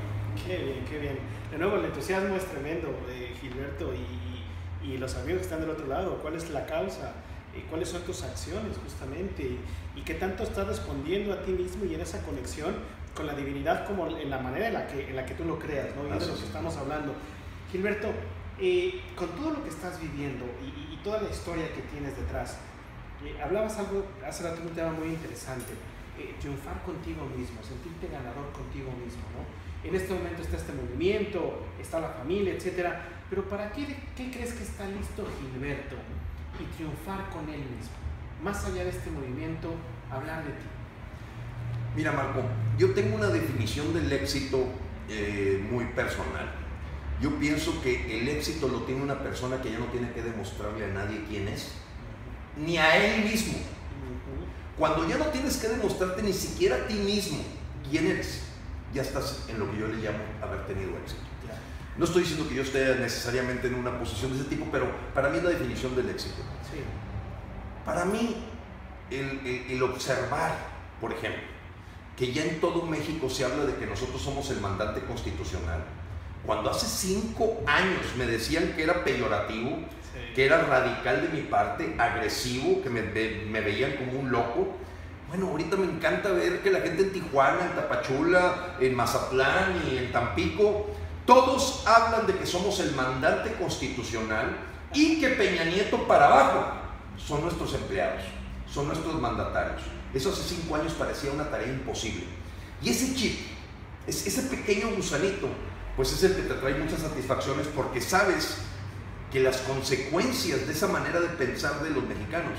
Qué bien, qué bien. De nuevo, el entusiasmo es tremendo, Gilberto, y los amigos que están del otro lado. ¿Cuál es la causa? ¿Cuáles son tus acciones, justamente? ¿Y qué tanto estás respondiendo a ti mismo y en esa conexión con la divinidad, como en la manera en la que tú lo creas, ¿no? Y de lo que estamos hablando. Gilberto, con todo lo que estás viviendo y toda la historia que tienes detrás, hablabas algo hace rato, un tema muy interesante. Triunfar contigo mismo, sentirte ganador contigo mismo, ¿no? En este momento está este movimiento, está la familia, etcétera, pero ¿para qué crees que está listo Gilberto y triunfar con él mismo? Más allá de este movimiento, hablar de ti. Mira, Marco, yo tengo una definición del éxito muy personal. Yo pienso que el éxito lo tiene una persona que ya no tiene que demostrarle a nadie quién es, ni a él mismo. Cuando ya no tienes que demostrarte ni siquiera a ti mismo quién eres, ya estás en lo que yo le llamo haber tenido éxito. No estoy diciendo que yo esté necesariamente en una posición de ese tipo, pero para mí es la definición del éxito. Sí. Para mí, el observar, por ejemplo, que ya en todo México se habla de que nosotros somos el mandante constitucional. Cuando hace 5 años me decían que era peyorativo, que era radical de mi parte, agresivo, que me veían como un loco. Bueno, ahorita me encanta ver que la gente en Tijuana, en Tapachula, en Mazatlán y en Tampico, todos hablan de que somos el mandante constitucional y que Peña Nieto para abajo son nuestros empleados, son nuestros mandatarios. Eso hace 5 años parecía una tarea imposible. Y ese chip, ese pequeño gusanito, pues es el que te trae muchas satisfacciones, porque sabes que las consecuencias de esa manera de pensar de los mexicanos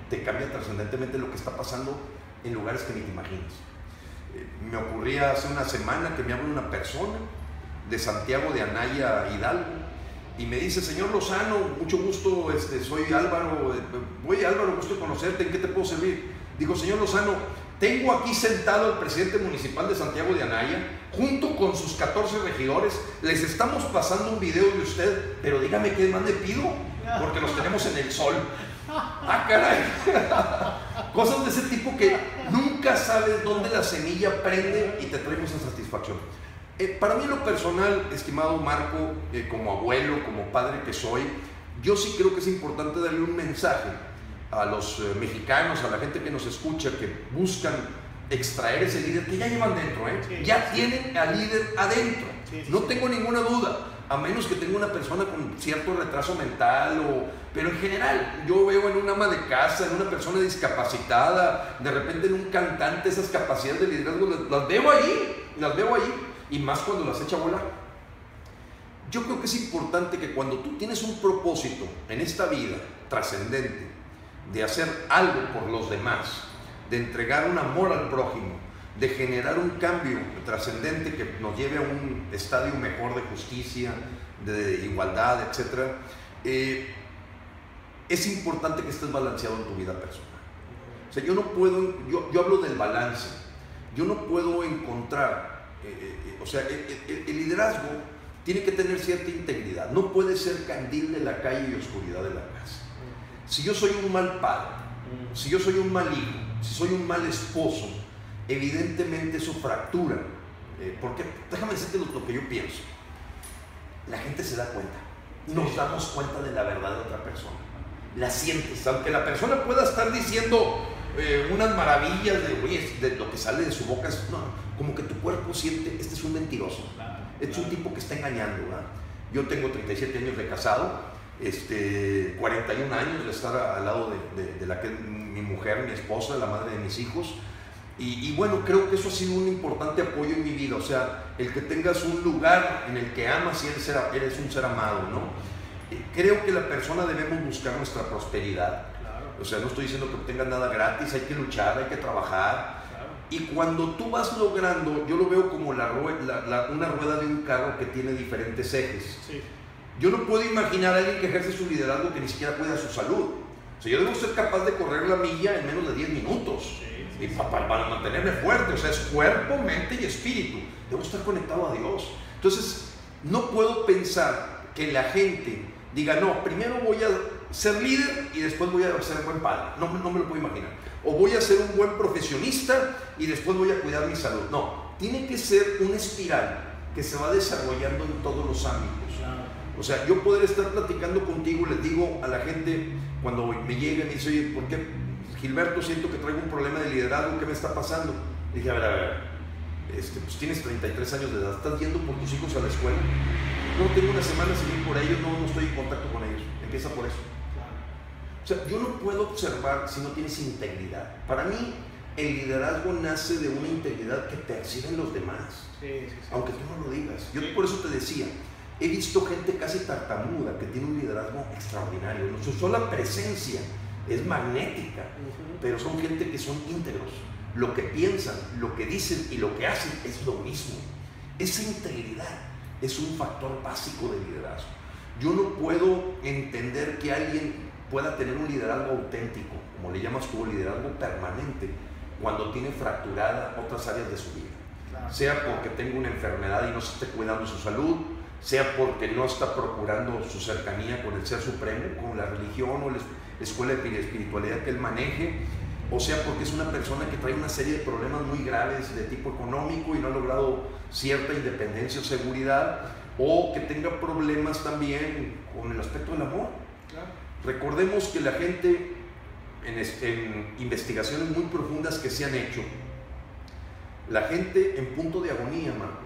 te cambia trascendentemente lo que está pasando en lugares que ni te imaginas. Me ocurría hace una semana que me habla una persona de Santiago de Anaya, Hidalgo, y me dice: señor Lozano, mucho gusto, soy Álvaro, oye Álvaro, gusto de conocerte, ¿en qué te puedo servir? Digo: señor Lozano, tengo aquí sentado al presidente municipal de Santiago de Anaya, junto con sus 14 regidores, les estamos pasando un video de usted, pero dígame qué más le pido, porque los tenemos en el sol. ¡Ah, caray! Cosas de ese tipo que nunca sabes dónde la semilla prende y te trae mucha satisfacción. Para mí, en lo personal, estimado Marco, como abuelo, como padre que soy, yo sí creo que es importante darle un mensaje a los mexicanos, a la gente que nos escucha, que buscan extraer ese líder que ya llevan dentro, Sí, ya sí. tienen al líder adentro. Sí, No tengo ninguna duda, a menos que tenga una persona con cierto retraso mental, pero en general yo veo en un ama de casa, en una persona discapacitada, de repente en un cantante, esas capacidades de liderazgo las veo ahí, y más cuando las echa a volar. Yo creo que es importante que cuando tú tienes un propósito en esta vida trascendente, de hacer algo por los demás, de entregar un amor al prójimo, de generar un cambio trascendente que nos lleve a un estadio mejor de justicia, de igualdad, etc., es importante que estés balanceado en tu vida personal. O sea, yo no puedo, yo hablo del balance, yo no puedo encontrar, o sea, el liderazgo tiene que tener cierta integridad. No puede ser candil de la calle y oscuridad de la casa. Si yo soy un mal padre, si yo soy un mal hijo, si soy un mal esposo, evidentemente eso fractura. Porque déjame decirte lo que yo pienso. La gente se da cuenta. Nos damos cuenta de la verdad de otra persona. La sientes, aunque la persona pueda estar diciendo unas maravillas de lo que sale de su boca, no, como que tu cuerpo siente, este es un mentiroso, este es un tipo que está engañando, ¿verdad? Yo tengo 37 años de casado, 41 años de estar al lado de la que es mi mujer, mi esposa, la madre de mis hijos, y bueno, creo que eso ha sido un importante apoyo en mi vida, o sea, el que tengas un lugar en el que amas y eres un ser amado, ¿no? Creo que la persona debemos buscar nuestra prosperidad. O sea, no estoy diciendo que obtengas nada gratis, hay que luchar, hay que trabajar. Claro. Y cuando tú vas logrando, yo lo veo como una rueda de un carro que tiene diferentes ejes. Sí. Yo no puedo imaginar a alguien que ejerce su liderazgo que ni siquiera cuida su salud. O sea, yo debo ser capaz de correr la milla en menos de 10 minutos. Sí, para mantenerme fuerte. O sea, es cuerpo, mente y espíritu. Debo estar conectado a Dios. Entonces, no puedo pensar que la gente diga, no, primero voy a ser líder y después voy a ser buen padre. No me lo puedo imaginar. O voy a ser un buen profesionista y después voy a cuidar mi salud. No, tiene que ser una espiral que se va desarrollando en todos los ámbitos. O sea, yo poder estar platicando contigo, les digo a la gente cuando me llega y me dice, oye, ¿por qué, Gilberto, siento que traigo un problema de liderazgo? ¿Qué me está pasando? Le dije, a ver, pues tienes 33 años de edad, ¿estás yendo por tus hijos a la escuela? No, tengo una semana sin ir por ellos, no estoy en contacto con ellos. Empieza por eso. O sea, yo no puedo observar si no tienes integridad. Para mí, el liderazgo nace de una integridad que perciben los demás. Sí. Aunque tú no lo digas. Yo por eso te decía, he visto gente casi tartamuda que tiene un liderazgo extraordinario. Su sola presencia es magnética, pero son gente que son íntegros. Lo que piensan, lo que dicen y lo que hacen es lo mismo. Esa integridad es un factor básico del liderazgo. Yo no puedo entender que alguien pueda tener un liderazgo auténtico, como le llamas tú, liderazgo permanente, cuando tiene fracturada otras áreas de su vida. Claro. Sea porque tenga una enfermedad y no se esté cuidando su salud, sea porque no está procurando su cercanía con el Ser Supremo, con la religión o la escuela de espiritualidad que él maneje, o sea porque es una persona que trae una serie de problemas muy graves de tipo económico y no ha logrado cierta independencia o seguridad, o que tenga problemas también con el aspecto del amor. Claro. Recordemos que la gente, en investigaciones muy profundas que se han hecho, la gente en punto de agonía, Marco,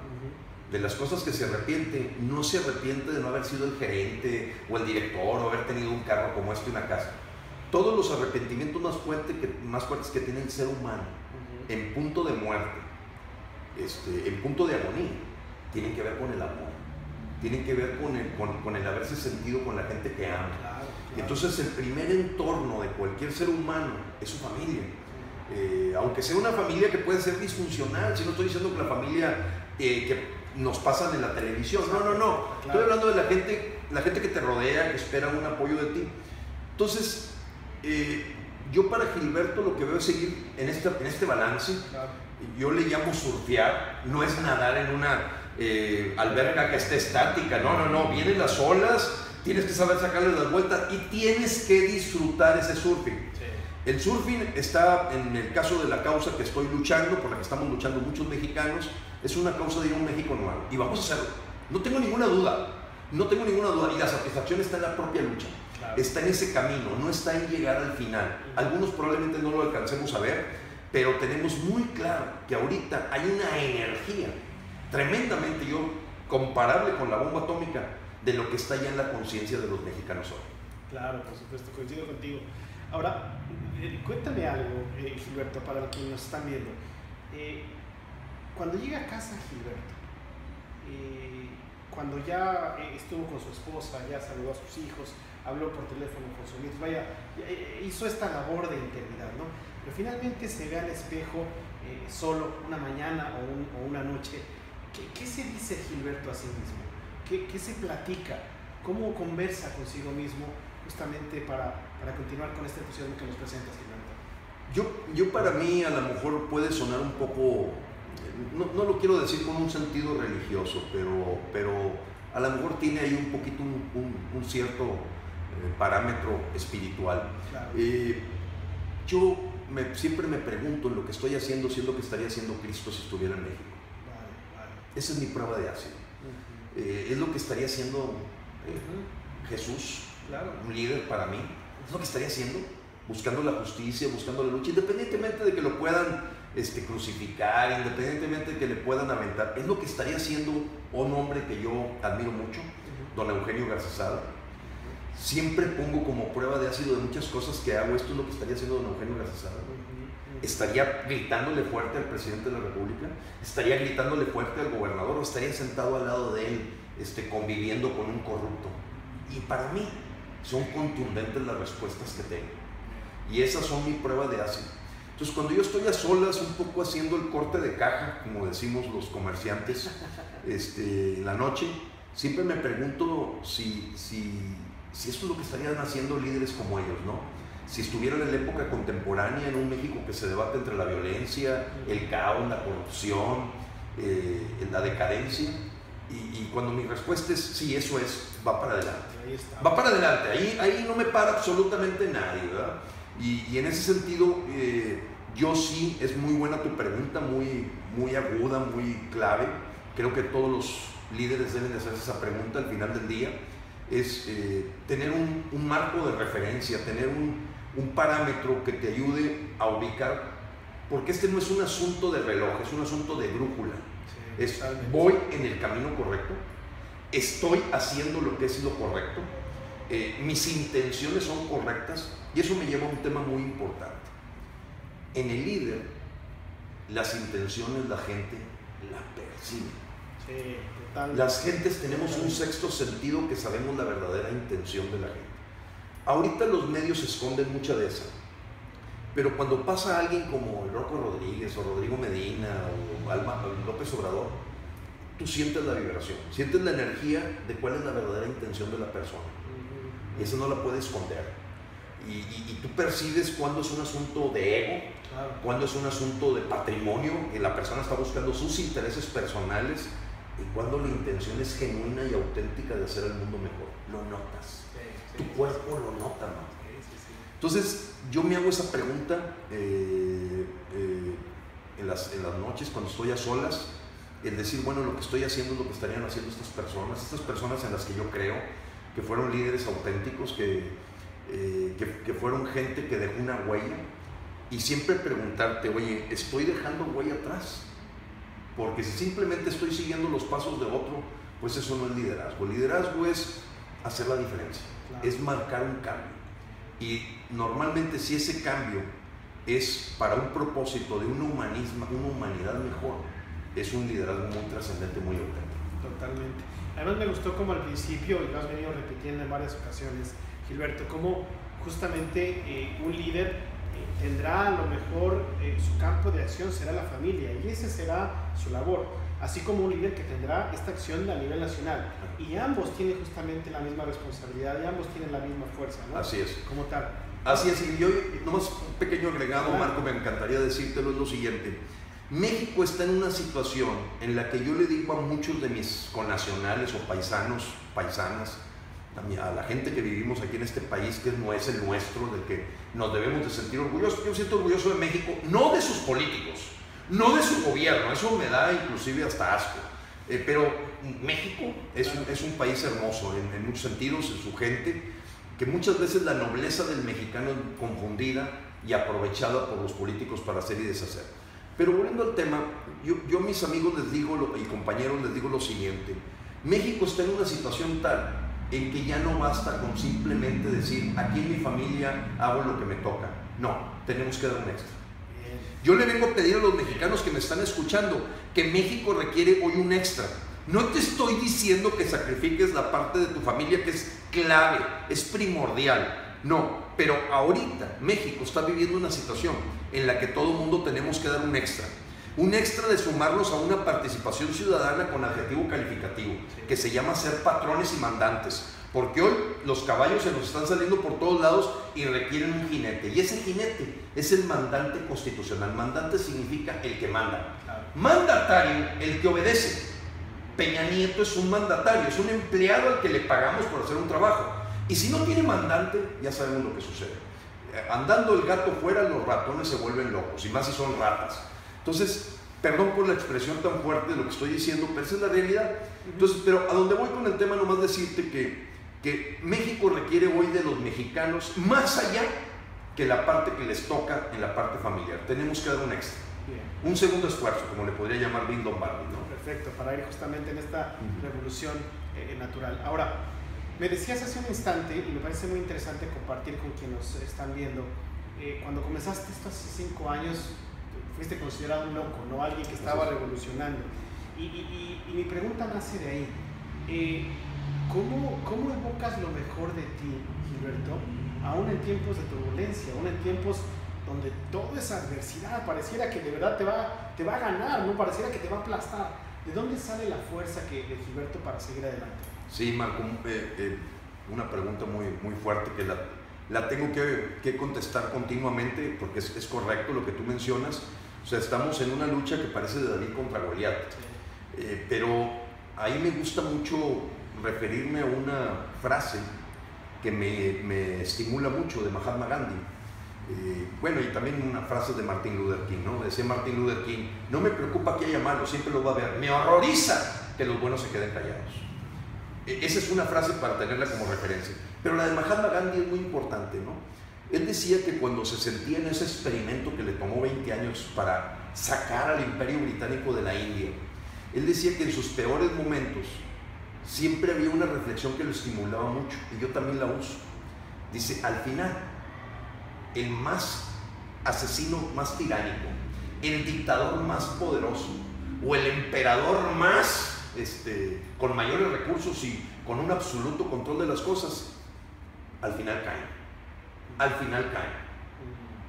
de las cosas que se arrepiente, no se arrepiente de no haber sido el gerente o el director o haber tenido un carro como este en una casa. Todos los arrepentimientos más fuertes que tiene el ser humano en punto de muerte, en punto de agonía, tienen que ver con el amor, tienen que ver con el haberse sentido con la gente que ama. Claro. Entonces el primer entorno de cualquier ser humano es su familia. Aunque sea una familia que puede ser disfuncional, si no estoy diciendo que la familia que nos pasan en la televisión, no. Claro. Estoy hablando de la gente que te rodea, que espera un apoyo de ti. Entonces, yo para Gilberto lo que veo es seguir en este balance. Claro. Yo le llamo surfear, no es nadar en una alberca que esté estática, no, vienen las olas, tienes que saber sacarle las vueltas y tienes que disfrutar ese surfing. Sí. El surfing está, en el caso de la causa que estoy luchando, por la que estamos luchando muchos mexicanos, es una causa de ir a un México nuevo y vamos a hacerlo, no tengo ninguna duda, y la satisfacción está en la propia lucha. Claro. Está en ese camino, no está en llegar al final. Algunos probablemente no lo alcancemos a ver, pero tenemos muy claro que ahorita hay una energía tremendamente comparable con la bomba atómica de lo que está ya en la conciencia de los mexicanos hoy. Claro, por supuesto, coincido contigo. Ahora, cuéntame algo, Gilberto, para los que nos están viendo. Cuando llega a casa Gilberto, cuando ya estuvo con su esposa, ya saludó a sus hijos, habló por teléfono con sus hijos, hizo esta labor de integridad, ¿no? Pero finalmente se ve al espejo solo una mañana o una noche. ¿Qué se dice Gilberto a sí mismo? ¿Qué se platica? ¿Cómo conversa consigo mismo justamente para continuar con este entusiasmo que nos presentas, Gilberto? Yo para mí a lo mejor puede sonar un poco, no lo quiero decir con un sentido religioso, pero a lo mejor tiene ahí un poquito un cierto parámetro espiritual. Claro. Yo siempre me pregunto en lo que estoy haciendo, si es lo que estaría haciendo Cristo si estuviera en México. Vale. Esa es mi prueba de ácido. Es lo que estaría haciendo Jesús, claro, un líder para mí. Es lo que estaría haciendo, buscando la justicia, buscando la lucha, independientemente de que lo puedan crucificar, independientemente de que le puedan aventar. Es lo que estaría haciendo un hombre que yo admiro mucho, don Eugenio Garza. Siempre pongo como prueba de ácido de muchas cosas que hago. Esto es lo que estaría haciendo don Eugenio Garza. Estaría gritándole fuerte al presidente de la República, estaría gritándole fuerte al gobernador, o estaría sentado al lado de él conviviendo con un corrupto. Y para mí son contundentes las respuestas que tengo, y esas son mi prueba de ácido. Entonces, cuando yo estoy a solas, un poco haciendo el corte de caja, como decimos los comerciantes, en la noche, siempre me pregunto si esto es lo que estarían haciendo líderes como ellos, ¿no? Si estuvieran en la época contemporánea, en un México que se debate entre la violencia, el caos, la corrupción, la decadencia. Y cuando mi respuesta es sí, eso es, va para adelante. Va para adelante, ahí no me para absolutamente nadie, ¿verdad? Y en ese sentido, yo sí, es muy buena tu pregunta, muy aguda, muy clave. Creo que todos los líderes deben de hacerse esa pregunta al final del día. Es tener un marco de referencia, tener un parámetro que te ayude a ubicar, porque este no es un asunto de reloj, es un asunto de brújula. Sí, voy en el camino correcto, estoy haciendo lo que es lo correcto, mis intenciones son correctas, y eso me lleva a un tema muy importante. En el líder, las intenciones la gente la percibe. Sí, totalmente. Las gentes tenemos un sexto sentido que sabemos la verdadera intención de la gente. Ahorita los medios esconden mucha de esa, pero cuando pasa alguien como el Rocco Rodríguez o Rodrigo Medina o López Obrador, tú sientes la vibración, sientes la energía de cuál es la verdadera intención de la persona, y eso no la puedes esconder. Y tú percibes cuando es un asunto de ego, claro, cuando es un asunto de patrimonio, que la persona está buscando sus intereses personales, y cuando la intención es genuina y auténtica de hacer el mundo mejor. Lo notas. Tu cuerpo lo nota, ¿no? Entonces, yo me hago esa pregunta en las noches, cuando estoy a solas, el decir, bueno, lo que estoy haciendo es lo que estarían haciendo estas personas en las que yo creo, que fueron líderes auténticos, que fueron gente que dejó una huella, y siempre preguntarte, oye, ¿estoy dejando huella atrás? Porque si simplemente estoy siguiendo los pasos de otro, pues eso no es liderazgo. El liderazgo es hacer la diferencia, claro, es marcar un cambio. Y normalmente si ese cambio es para un propósito de una humanidad mejor, es un liderazgo muy trascendente, muy auténtico. Totalmente. Además me gustó como al principio, y lo has venido repitiendo en varias ocasiones, Gilberto, cómo justamente un líder tendrá a lo mejor su campo de acción será la familia, y ese será su labor, así como un líder que tendrá esta acción a nivel nacional, y ambos tienen justamente la misma responsabilidad, y ambos tienen la misma fuerza, ¿no? Así es. Como tal. Así es, y yo nomás un pequeño agregado, claro, Marco, me encantaría decírtelo, es lo siguiente. México está en una situación en la que yo le digo a muchos de mis connacionales o paisanas, a la gente que vivimos aquí en este país, que no es el nuestro, del que nos debemos de sentir orgullosos. Yo siento orgulloso de México, no de sus políticos, no de su gobierno, eso me da inclusive hasta asco, pero México es un país hermoso en muchos sentidos, en su gente, que muchas veces la nobleza del mexicano es confundida y aprovechada por los políticos para hacer y deshacer. Pero volviendo al tema, yo a mis amigos les digo, y compañeros les digo lo siguiente: México está en una situación tal en que ya no basta con simplemente decir, aquí en mi familia hago lo que me toca. No, tenemos que dar un extra. Yo le vengo a pedir a los mexicanos que me están escuchando que México requiere hoy un extra. No te estoy diciendo que sacrifiques la parte de tu familia, que es clave, es primordial. No, pero ahorita México está viviendo una situación en la que todo el mundo tenemos que dar un extra. Un extra de sumarnos a una participación ciudadana con adjetivo calificativo, que se llama ser patrones y mandantes. Porque hoy los caballos se nos están saliendo por todos lados y requieren un jinete. Y ese jinete es el mandante constitucional. Mandante significa el que manda. Mandatario, el que obedece. Peña Nieto es un mandatario, es un empleado al que le pagamos por hacer un trabajo. Y si no tiene mandante, ya sabemos lo que sucede. Andando el gato fuera, los ratones se vuelven locos, y más si son ratas. Entonces, perdón por la expresión tan fuerte de lo que estoy diciendo, pero esa es la realidad. Entonces, pero a donde voy con el tema, nomás decirte que México requiere hoy de los mexicanos, más allá que la parte que les toca en la parte familiar. Tenemos que dar un extra. Bien. Un segundo esfuerzo, como le podría llamar Bill Lombardi, ¿no? Perfecto, para ir justamente en esta revolución natural. Ahora, me decías hace un instante, y me parece muy interesante compartir con quienes nos están viendo, cuando comenzaste esto hace 5 años, fuiste considerado un loco, ¿no? Alguien que estaba revolucionando. Y mi pregunta nace de ahí. ¿Cómo evocas lo mejor de ti, Gilberto, aún en tiempos de turbulencia, aún en tiempos donde toda esa adversidad pareciera que de verdad te va a ganar, ¿no? Pareciera que te va a aplastar? ¿De dónde sale la fuerza de Gilberto para seguir adelante? Sí, Marco, una pregunta muy fuerte que la tengo que contestar continuamente, porque es correcto lo que tú mencionas. O sea, estamos en una lucha que parece de David contra Goliat. Pero ahí me gusta mucho referirme a una frase que me estimula mucho, de Mahatma Gandhi. Bueno, y también una frase de Martin Luther King, ¿no? Decía Martin Luther King: no me preocupa que haya malos, siempre los va a haber. Me horroriza que los buenos se queden callados. Esa es una frase para tenerla como referencia. Pero la de Mahatma Gandhi es muy importante, ¿no? Él decía que cuando se sentía en ese experimento que le tomó 20 años para sacar al Imperio Británico de la India, él decía que en sus peores momentos siempre había una reflexión que lo estimulaba mucho, y yo también la uso. Dice: al final, el más asesino más tiránico, el dictador más poderoso, o el emperador más con mayores recursos y con un absoluto control de las cosas, al final caen. Al final caen.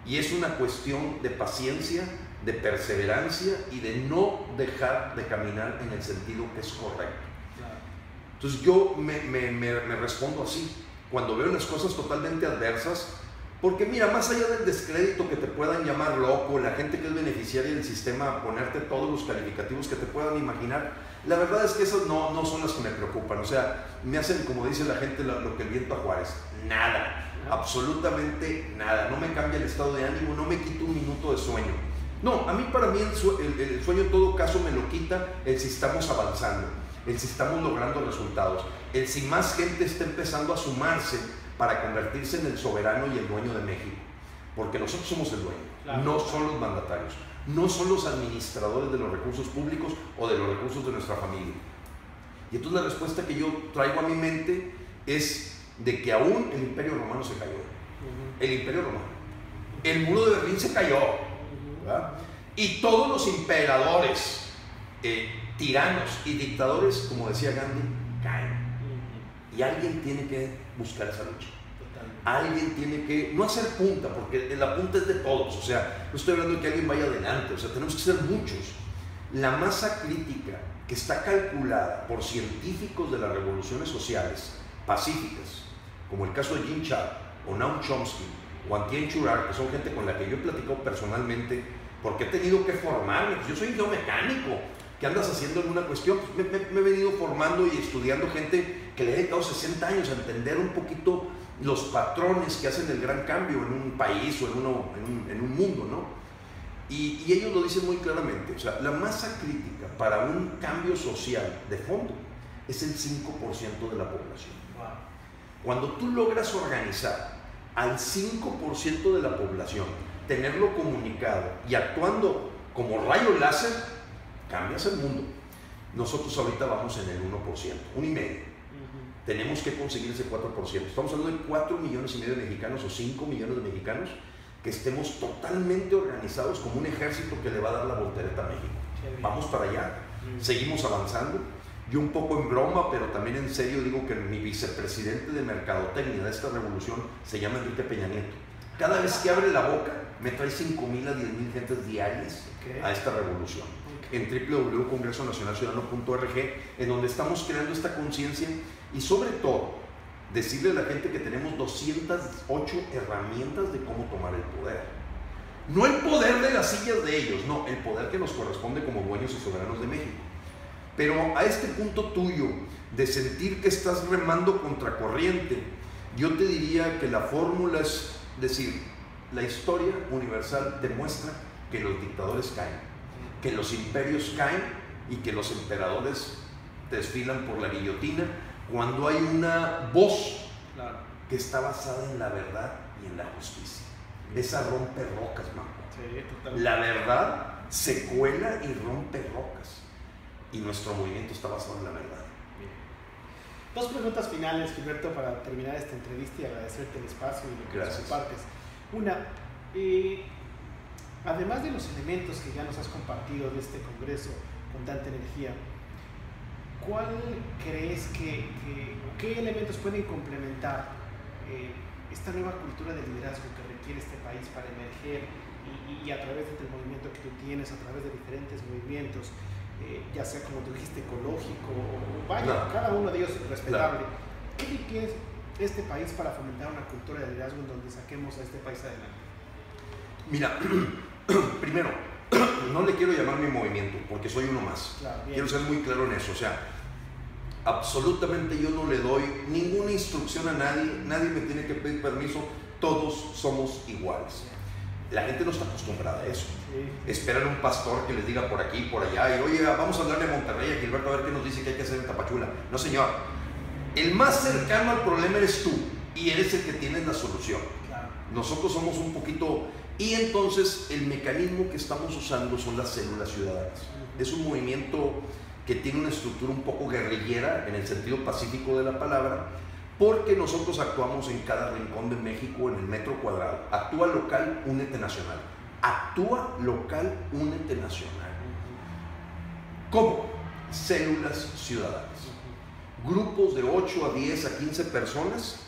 Y es una cuestión de paciencia, de perseverancia y de no dejar de caminar en el sentido que es correcto. Entonces yo me respondo así cuando veo las cosas totalmente adversas, porque mira, más allá del descrédito que te puedan llamar loco, la gente que es beneficiaria del sistema, ponerte todos los calificativos que te puedan imaginar, la verdad es que esas no son las que me preocupan. O sea, me hacen, como dice la gente, lo que el viento a Juárez. Nada, absolutamente nada. No me cambia el estado de ánimo, no me quita un minuto de sueño. No, para mí el sueño en todo caso me lo quita el si estamos avanzando, el si estamos logrando resultados, el si más gente está empezando a sumarse para convertirse en el soberano y el dueño de México. Porque nosotros somos el dueño, claro. No son los mandatarios, no son los administradores de los recursos públicos o de los recursos de nuestra familia. Y entonces la respuesta que yo traigo a mi mente es de que aún el Imperio Romano se cayó. El Imperio Romano. El muro de Berlín se cayó. ¿Verdad? Y todos los emperadores, tiranos y dictadores, como decía Gandhi, caen. Y alguien tiene que buscar esa lucha. Alguien tiene que, no hacer punta, porque la punta es de todos. O sea, no estoy hablando de que alguien vaya adelante. O sea, tenemos que ser muchos. La masa crítica que está calculada por científicos de las revoluciones sociales pacíficas, como el caso de Jim Sharp, o Noam Chomsky, o Antien Churard, que son gente con la que yo he platicado personalmente, porque he tenido que formarme. Pues yo soy geomecánico. ¿Qué andas haciendo en una cuestión? Pues me he venido formando y estudiando gente que le he dedicado 60 años a entender un poquito los patrones que hacen el gran cambio en un país o en un mundo, ¿no? Y ellos lo dicen muy claramente. O sea, la masa crítica para un cambio social de fondo es el 5% de la población. Cuando tú logras organizar al 5% de la población, tenerlo comunicado y actuando como rayo láser, cambias el mundo. Nosotros ahorita vamos en el 1%, 1,5%. Tenemos que conseguir ese 4%. Estamos hablando de 4,5 millones de mexicanos o 5 millones de mexicanos que estemos totalmente organizados como un ejército que le va a dar la voltereta a México. Vamos para allá. Seguimos avanzando. Yo un poco en broma, pero también en serio digo que mi vicepresidente de mercadotecnia de esta revolución se llama Enrique Peña Nieto. Cada vez que abre la boca me trae 5,000 a 10,000 gentes diarias a esta revolución. En www.congresonacionalciudadano.org, en donde estamos creando esta conciencia y sobre todo decirle a la gente que tenemos 208 herramientas de cómo tomar el poder. No el poder de las sillas de ellos, no, el poder que nos corresponde como dueños y soberanos de México. Pero a este punto tuyo de sentir que estás remando contracorriente, yo te diría que la fórmula es decir, la historia universal demuestra que los dictadores caen, que los imperios caen y que los emperadores desfilan por la guillotina cuando hay una voz que está basada en la verdad y en la justicia. Esa rompe rocas, Marco. Sí, la verdad se cuela y rompe rocas. Y nuestro movimiento está basado en la verdad. Bien. Dos preguntas finales, Gilberto, para terminar esta entrevista y agradecerte el espacio y lo que nos compartes. Una, además de los elementos que ya nos has compartido de este congreso con tanta energía, ¿cuál crees qué elementos pueden complementar esta nueva cultura de liderazgo que requiere este país para emerger y a través del movimiento que tú tienes, a través de diferentes movimientos, ya sea como tú dijiste, ecológico, cada uno de ellos es respetable? ¿Qué requiere este país para fomentar una cultura de liderazgo en donde saquemos a este país adelante? Mira, primero, no le quiero llamar mi movimiento, porque soy uno más. Quiero ser muy claro en eso. O sea, absolutamente yo no le doy ninguna instrucción a nadie, nadie me tiene que pedir permiso, todos somos iguales. La gente no está acostumbrada a eso. Esperan un pastor que les diga por aquí, por allá, y oye, vamos a hablarle a Monterrey, a Gilberto, a ver qué nos dice que hay que hacer en Tapachula. No, señor. El más cercano al problema eres tú, y eres el que tienes la solución. Nosotros somos un poquito... Y entonces el mecanismo que estamos usando son las células ciudadanas. Es un movimiento que tiene una estructura un poco guerrillera en el sentido pacífico de la palabra, porque nosotros actuamos en cada rincón de México en el metro cuadrado. Actúa local, únete nacional. Actúa local, únete nacional. ¿Cómo? Células ciudadanas. Grupos de 8 a 10 a 15 personas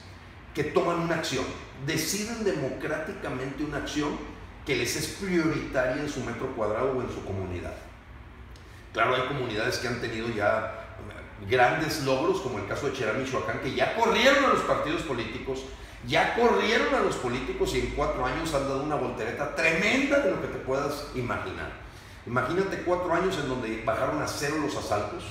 que toman una acción, deciden democráticamente una acción que les es prioritaria en su metro cuadrado o en su comunidad. Claro, hay comunidades que han tenido ya grandes logros, como el caso de Cherán, Michoacán, que ya corrieron a los partidos políticos, ya corrieron a los políticos y en 4 años han dado una voltereta tremenda de lo que te puedas imaginar. Imagínate 4 años en donde bajaron a 0 los asaltos,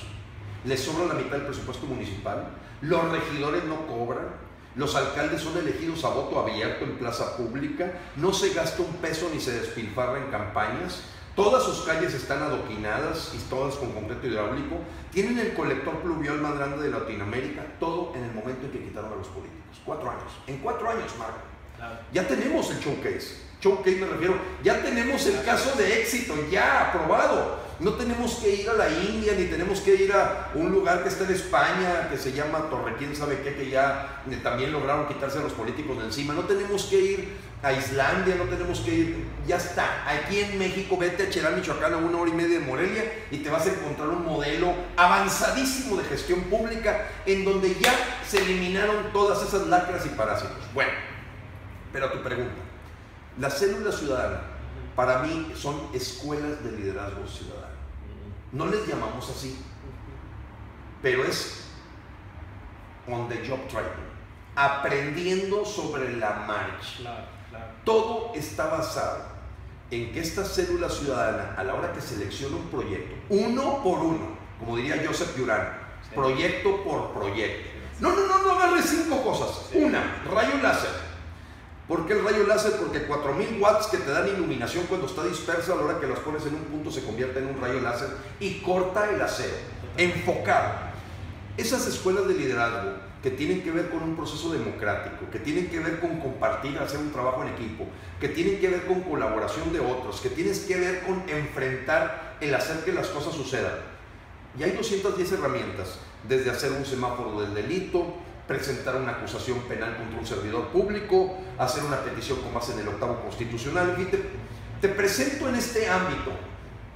les sobra la mitad del presupuesto municipal, los regidores no cobran, los alcaldes son elegidos a voto abierto en plaza pública, no se gasta un peso ni se despilfarra en campañas, todas sus calles están adoquinadas y todas con concreto hidráulico, tienen el colector pluvial más grande de Latinoamérica, todo en el momento en que quitaron a los políticos. 4 años. En 4 años, Marco. Claro. Ya tenemos el showcase. Showcase me refiero, ya tenemos el caso de éxito, ya aprobado. No tenemos que ir a la India, ni tenemos que ir a un lugar que está en España, que se llama Torre, quién sabe qué, que ya también lograron quitarse a los políticos de encima. No tenemos que ir a Islandia, no tenemos que ir, ya está. Aquí en México, vete a Cherán, Michoacán, a 1 hora y media de Morelia, y te vas a encontrar un modelo avanzadísimo de gestión pública, en donde ya se eliminaron todas esas lacras y parásitos. Bueno, pero a tu pregunta, la célula ciudadana, para mí, son escuelas de liderazgo ciudadano. No les llamamos así, pero es on the job training, aprendiendo sobre la marcha. Claro. Todo está basado en que esta célula ciudadana, a la hora que selecciona un proyecto, uno por uno, como diría Joseph Durán, proyecto por proyecto. No agarre 5 cosas. Una, rayo láser. ¿Por qué el rayo láser? Porque 4000 watts que te dan iluminación cuando está dispersa, a la hora que las pones en un punto se convierte en un rayo láser y corta el acero. Enfocado. Esas escuelas de liderazgo que tienen que ver con un proceso democrático, que tienen que ver con compartir, hacer un trabajo en equipo, que tienen que ver con colaboración de otros, que tienen que ver con enfrentar el hacer que las cosas sucedan. Y hay 210 herramientas, desde hacer un semáforo del delito, presentar una acusación penal contra un servidor público, hacer una petición como hacen en el 8º constitucional. Y te presento en este ámbito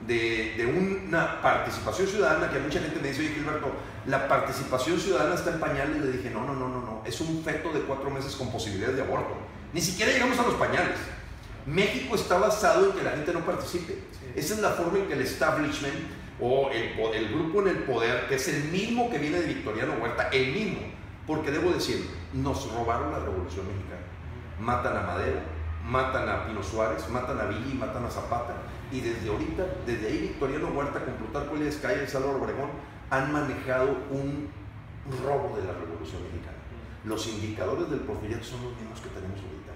de una participación ciudadana que mucha gente me dice, oye Gilberto, la participación ciudadana está en pañales. Y le dije, no, es un feto de 4 meses con posibilidades de aborto. Ni siquiera llegamos a los pañales. México está basado en que la gente no participe. Esa es la forma en que el establishment o el grupo en el poder, que es el mismo que viene de Victoriano Huerta, el mismo, porque debo decir, nos robaron la Revolución Mexicana. Matan a Madero, matan a Pino Suárez, matan a Villa y matan a Zapata, y desde ahí Victoriano Huerta con Plutarco Elías Calles y Álvaro Obregón han manejado un robo de la Revolución Mexicana. Los indicadores del Porfiriato son los mismos que tenemos ahorita.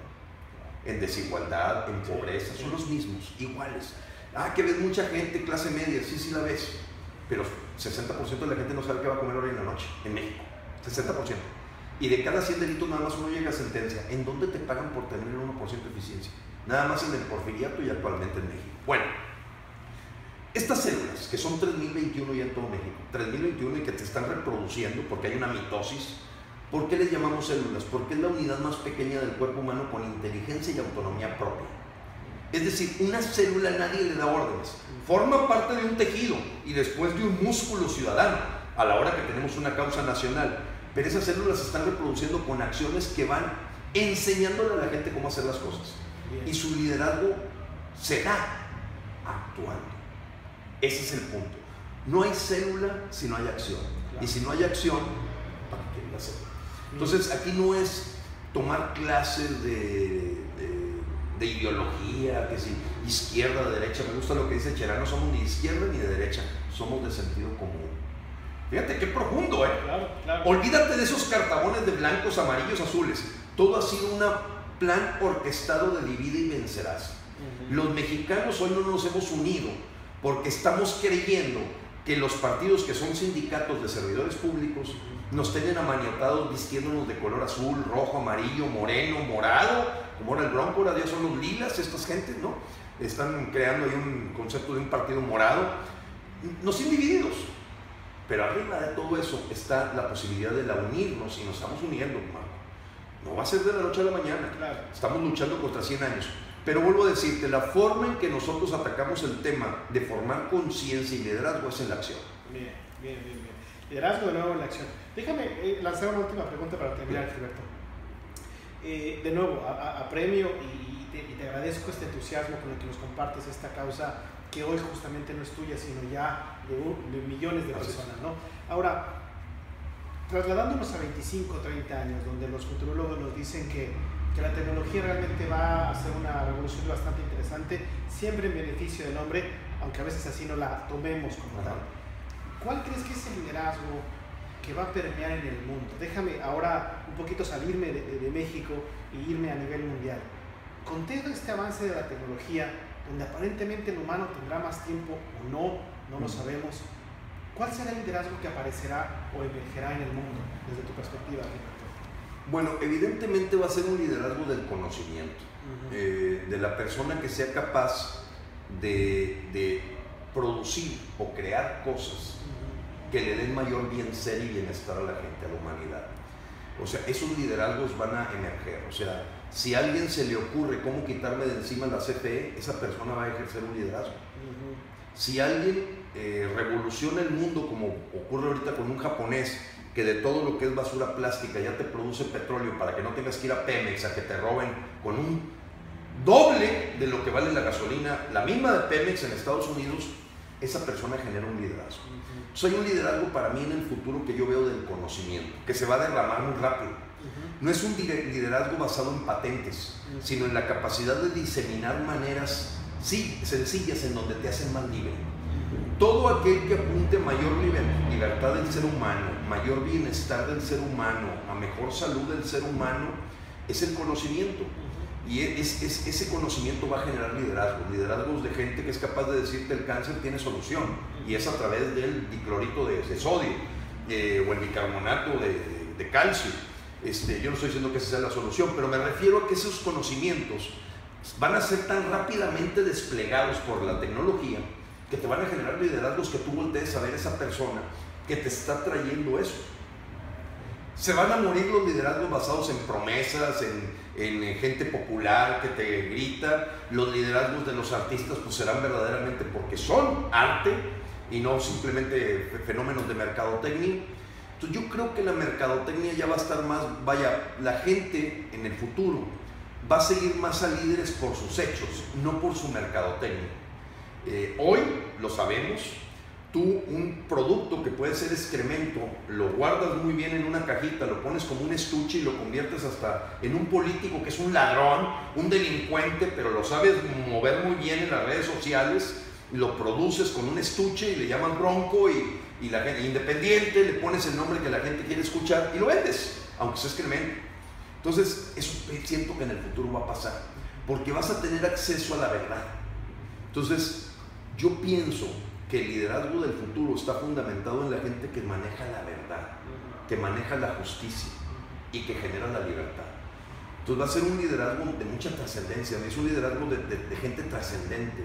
En desigualdad, en pobreza, son los mismos, iguales. Que ves mucha gente, clase media, sí la ves, pero 60% de la gente no sabe qué va a comer hoy en la noche, en México, 60%. Y de cada 100 delitos nada más uno llega a sentencia. ¿En dónde te pagan por tener el 1% de eficiencia? Nada más en el Porfiriato y actualmente en México. Bueno, estas células, que son 3021 ya en todo México, 3021 y que te están reproduciendo porque hay una mitosis. ¿Por qué les llamamos células? Porque es la unidad más pequeña del cuerpo humano con inteligencia y autonomía propia. Es decir, una célula nadie le da órdenes. Forma parte de un tejido y después de un músculo ciudadano a la hora que tenemos una causa nacional. Pero esas células se están reproduciendo con acciones que van enseñándole a la gente cómo hacer las cosas. Y su liderazgo se da actuando. Ese es el punto. No hay célula si no hay acción. Y si no hay acción, ¿para qué quieren la célula? Entonces, aquí no es tomar clases de ideología, que si izquierda, derecha. Me gusta lo que dice Cherán, no somos ni de izquierda ni de derecha, somos de sentido común. Fíjate qué profundo, ¿eh? Claro. Olvídate de esos cartabones de blancos, amarillos, azules. Todo ha sido un plan orquestado de divide y vencerás. Los mexicanos hoy no nos hemos unido porque estamos creyendo que los partidos que son sindicatos de servidores públicos nos tienen amaniotados vistiéndonos de color azul, rojo, amarillo, moreno, morado, como era el Bronco, ahora ya son los lilas, estas gentes, ¿no? Están creando ahí un concepto de un partido morado. Nos tienen divididos, pero arriba de todo eso está la posibilidad de la unirnos y nos estamos uniendo, Marco. No va a ser de la noche a la mañana, Claro. Estamos luchando contra 100 años. Pero vuelvo a decirte, la forma en que nosotros atacamos el tema de formar conciencia y liderazgo es en la acción. Bien. Liderazgo de nuevo en la acción. Déjame lanzar una última pregunta para terminar, Gilberto. De nuevo, apremio y te agradezco este entusiasmo con el que nos compartes esta causa que hoy justamente no es tuya, sino ya de millones de personas, ¿no? Ahora, trasladándonos a 25, 30 años, donde los futurólogos nos dicen que la tecnología realmente va a ser una revolución bastante interesante, siempre en beneficio del hombre, aunque a veces así no la tomemos como tal. ¿Cuál crees que es el liderazgo que va a permear en el mundo? Déjame ahora un poquito salirme de México y irme a nivel mundial. Con todo este avance de la tecnología, donde aparentemente el humano tendrá más tiempo o no lo sabemos, ¿cuál será el liderazgo que aparecerá o emergerá en el mundo desde tu perspectiva, Gilberto? Bueno, evidentemente va a ser un liderazgo del conocimiento, de la persona que sea capaz de producir o crear cosas que le den mayor bien ser y bienestar a la gente, a la humanidad. O sea, esos liderazgos van a emerger. O sea, si a alguien se le ocurre cómo quitarme de encima la CFE, esa persona va a ejercer un liderazgo. Si alguien revoluciona el mundo, como ocurre ahorita con un japonés, que de todo lo que es basura plástica ya te produce petróleo para que no tengas que ir a Pemex a que te roben con un doble de lo que vale la gasolina, la misma de Pemex en Estados Unidos, esa persona genera un liderazgo. Soy un liderazgo para mí en el futuro que yo veo del conocimiento, que se va a derramar muy rápido. No es un liderazgo basado en patentes, sino en la capacidad de diseminar maneras, sí, sencillas, en donde te hacen más libre. Todo aquel que apunte a mayor libertad del ser humano, mayor bienestar del ser humano, a mejor salud del ser humano, es el conocimiento. Y ese conocimiento va a generar liderazgos de gente que es capaz de decirte el cáncer tiene solución, y es a través del diclorito de sodio o el bicarbonato de calcio. Yo no estoy diciendo que esa sea la solución, pero me refiero a que esos conocimientos van a ser tan rápidamente desplegados por la tecnología que te van a generar liderazgos que tú voltees a ver esa persona que te está trayendo eso. Se van a morir los liderazgos basados en promesas, en gente popular que te grita. Los liderazgos de los artistas pues serán verdaderamente porque son arte y no simplemente fenómenos de mercadotecnia. Entonces yo creo que la mercadotecnia ya va a estar más, la gente en el futuro va a seguir más a líderes por sus hechos, no por su mercadotecnia. Hoy lo sabemos. Tú un producto que puede ser excremento, lo guardas muy bien en una cajita, lo pones como un estuche y lo conviertes hasta en un político que es un ladrón, un delincuente, pero lo sabes mover muy bien en las redes sociales, lo produces con un estuche y le llaman Bronco y y la gente independiente, le pones el nombre que la gente quiere escuchar y lo vendes, aunque sea excremento. Entonces, eso siento que en el futuro va a pasar, porque vas a tener acceso a la verdad. Entonces, yo pienso que el liderazgo del futuro está fundamentado en la gente que maneja la verdad, que maneja la justicia y que genera la libertad. Entonces va a ser un liderazgo de mucha trascendencia, es un liderazgo de gente trascendente,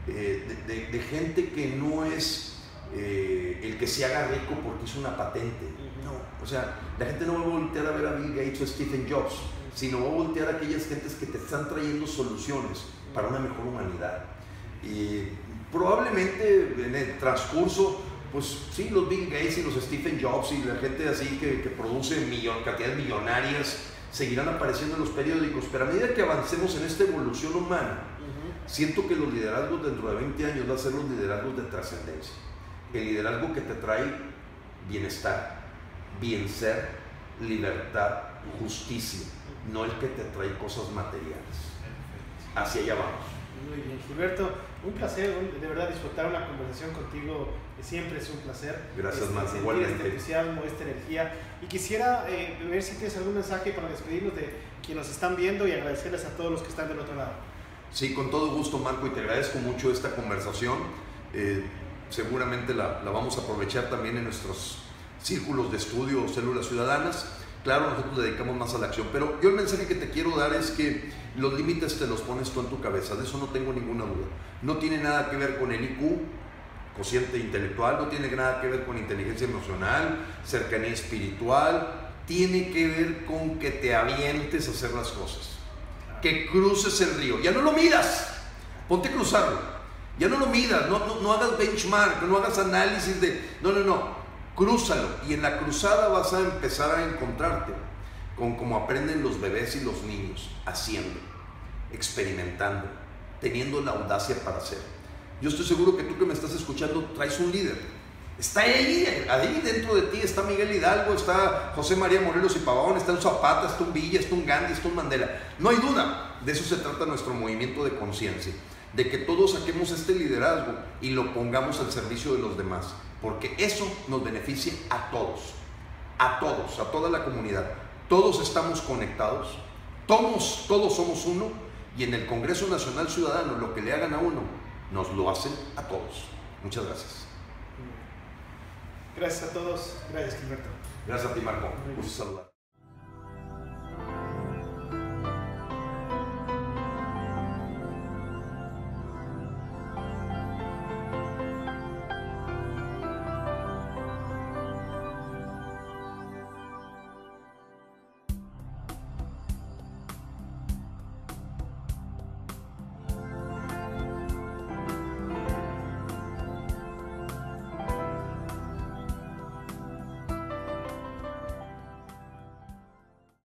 de gente que no es el que se haga rico porque hizo una patente. No, o sea, la gente no va a voltear a ver a Bill Gates o a Stephen Jobs, sino va a voltear a aquellas gentes que te están trayendo soluciones para una mejor humanidad. Y probablemente en el transcurso, pues sí, los Bill Gates y los Stephen Jobs y la gente así que produce cantidades millonarias seguirán apareciendo en los periódicos, pero a medida que avancemos en esta evolución humana, siento que los liderazgos dentro de 20 años van a ser los liderazgos de trascendencia, el liderazgo que te trae bienestar, bien ser, libertad, justicia, no el que te trae cosas materiales. Hacia allá vamos. Muy bien, Gilberto, un placer, de verdad disfrutar una conversación contigo, siempre es un placer. Gracias, Marco, sentir igualmente. este entusiasmo, esta energía, y quisiera ver si tienes algún mensaje para despedirnos de quienes nos están viendo y agradecerles a todos los que están del otro lado. Sí, con todo gusto, Marco, y te agradezco mucho esta conversación. Seguramente la vamos a aprovechar también en nuestros círculos de estudio o células ciudadanas. Claro, nosotros dedicamos más a la acción, pero yo el mensaje que te quiero dar es que los límites te los pones tú en tu cabeza, de eso no tengo ninguna duda. No tiene nada que ver con el IQ, cociente intelectual, no tiene nada que ver con inteligencia emocional, cercanía espiritual, tiene que ver con que te avientes a hacer las cosas, que cruces el río, ya no lo midas, ponte a cruzarlo, ya no lo midas, no hagas benchmark, no hagas análisis de, no, crúzalo, y en la cruzada vas a empezar a encontrarte con cómo aprenden los bebés y los niños, haciendo, experimentando, teniendo la audacia para hacer. Yo estoy seguro que tú que me estás escuchando traes un líder, está ahí dentro de ti, está Miguel Hidalgo, está José María Morelos y Pavón, está un Zapata, está un Villa, está un Gandhi, está un Mandela. No hay duda, de eso se trata nuestro movimiento de conciencia, de que todos saquemos este liderazgo y lo pongamos al servicio de los demás, porque eso nos beneficia a todos, a toda la comunidad. Todos estamos conectados, todos somos uno, y en el Congreso Nacional Ciudadano lo que le hagan a uno, nos lo hacen a todos. Muchas gracias. Gracias a todos, gracias Gilberto. Gracias a ti, Marco. Gusto saludar.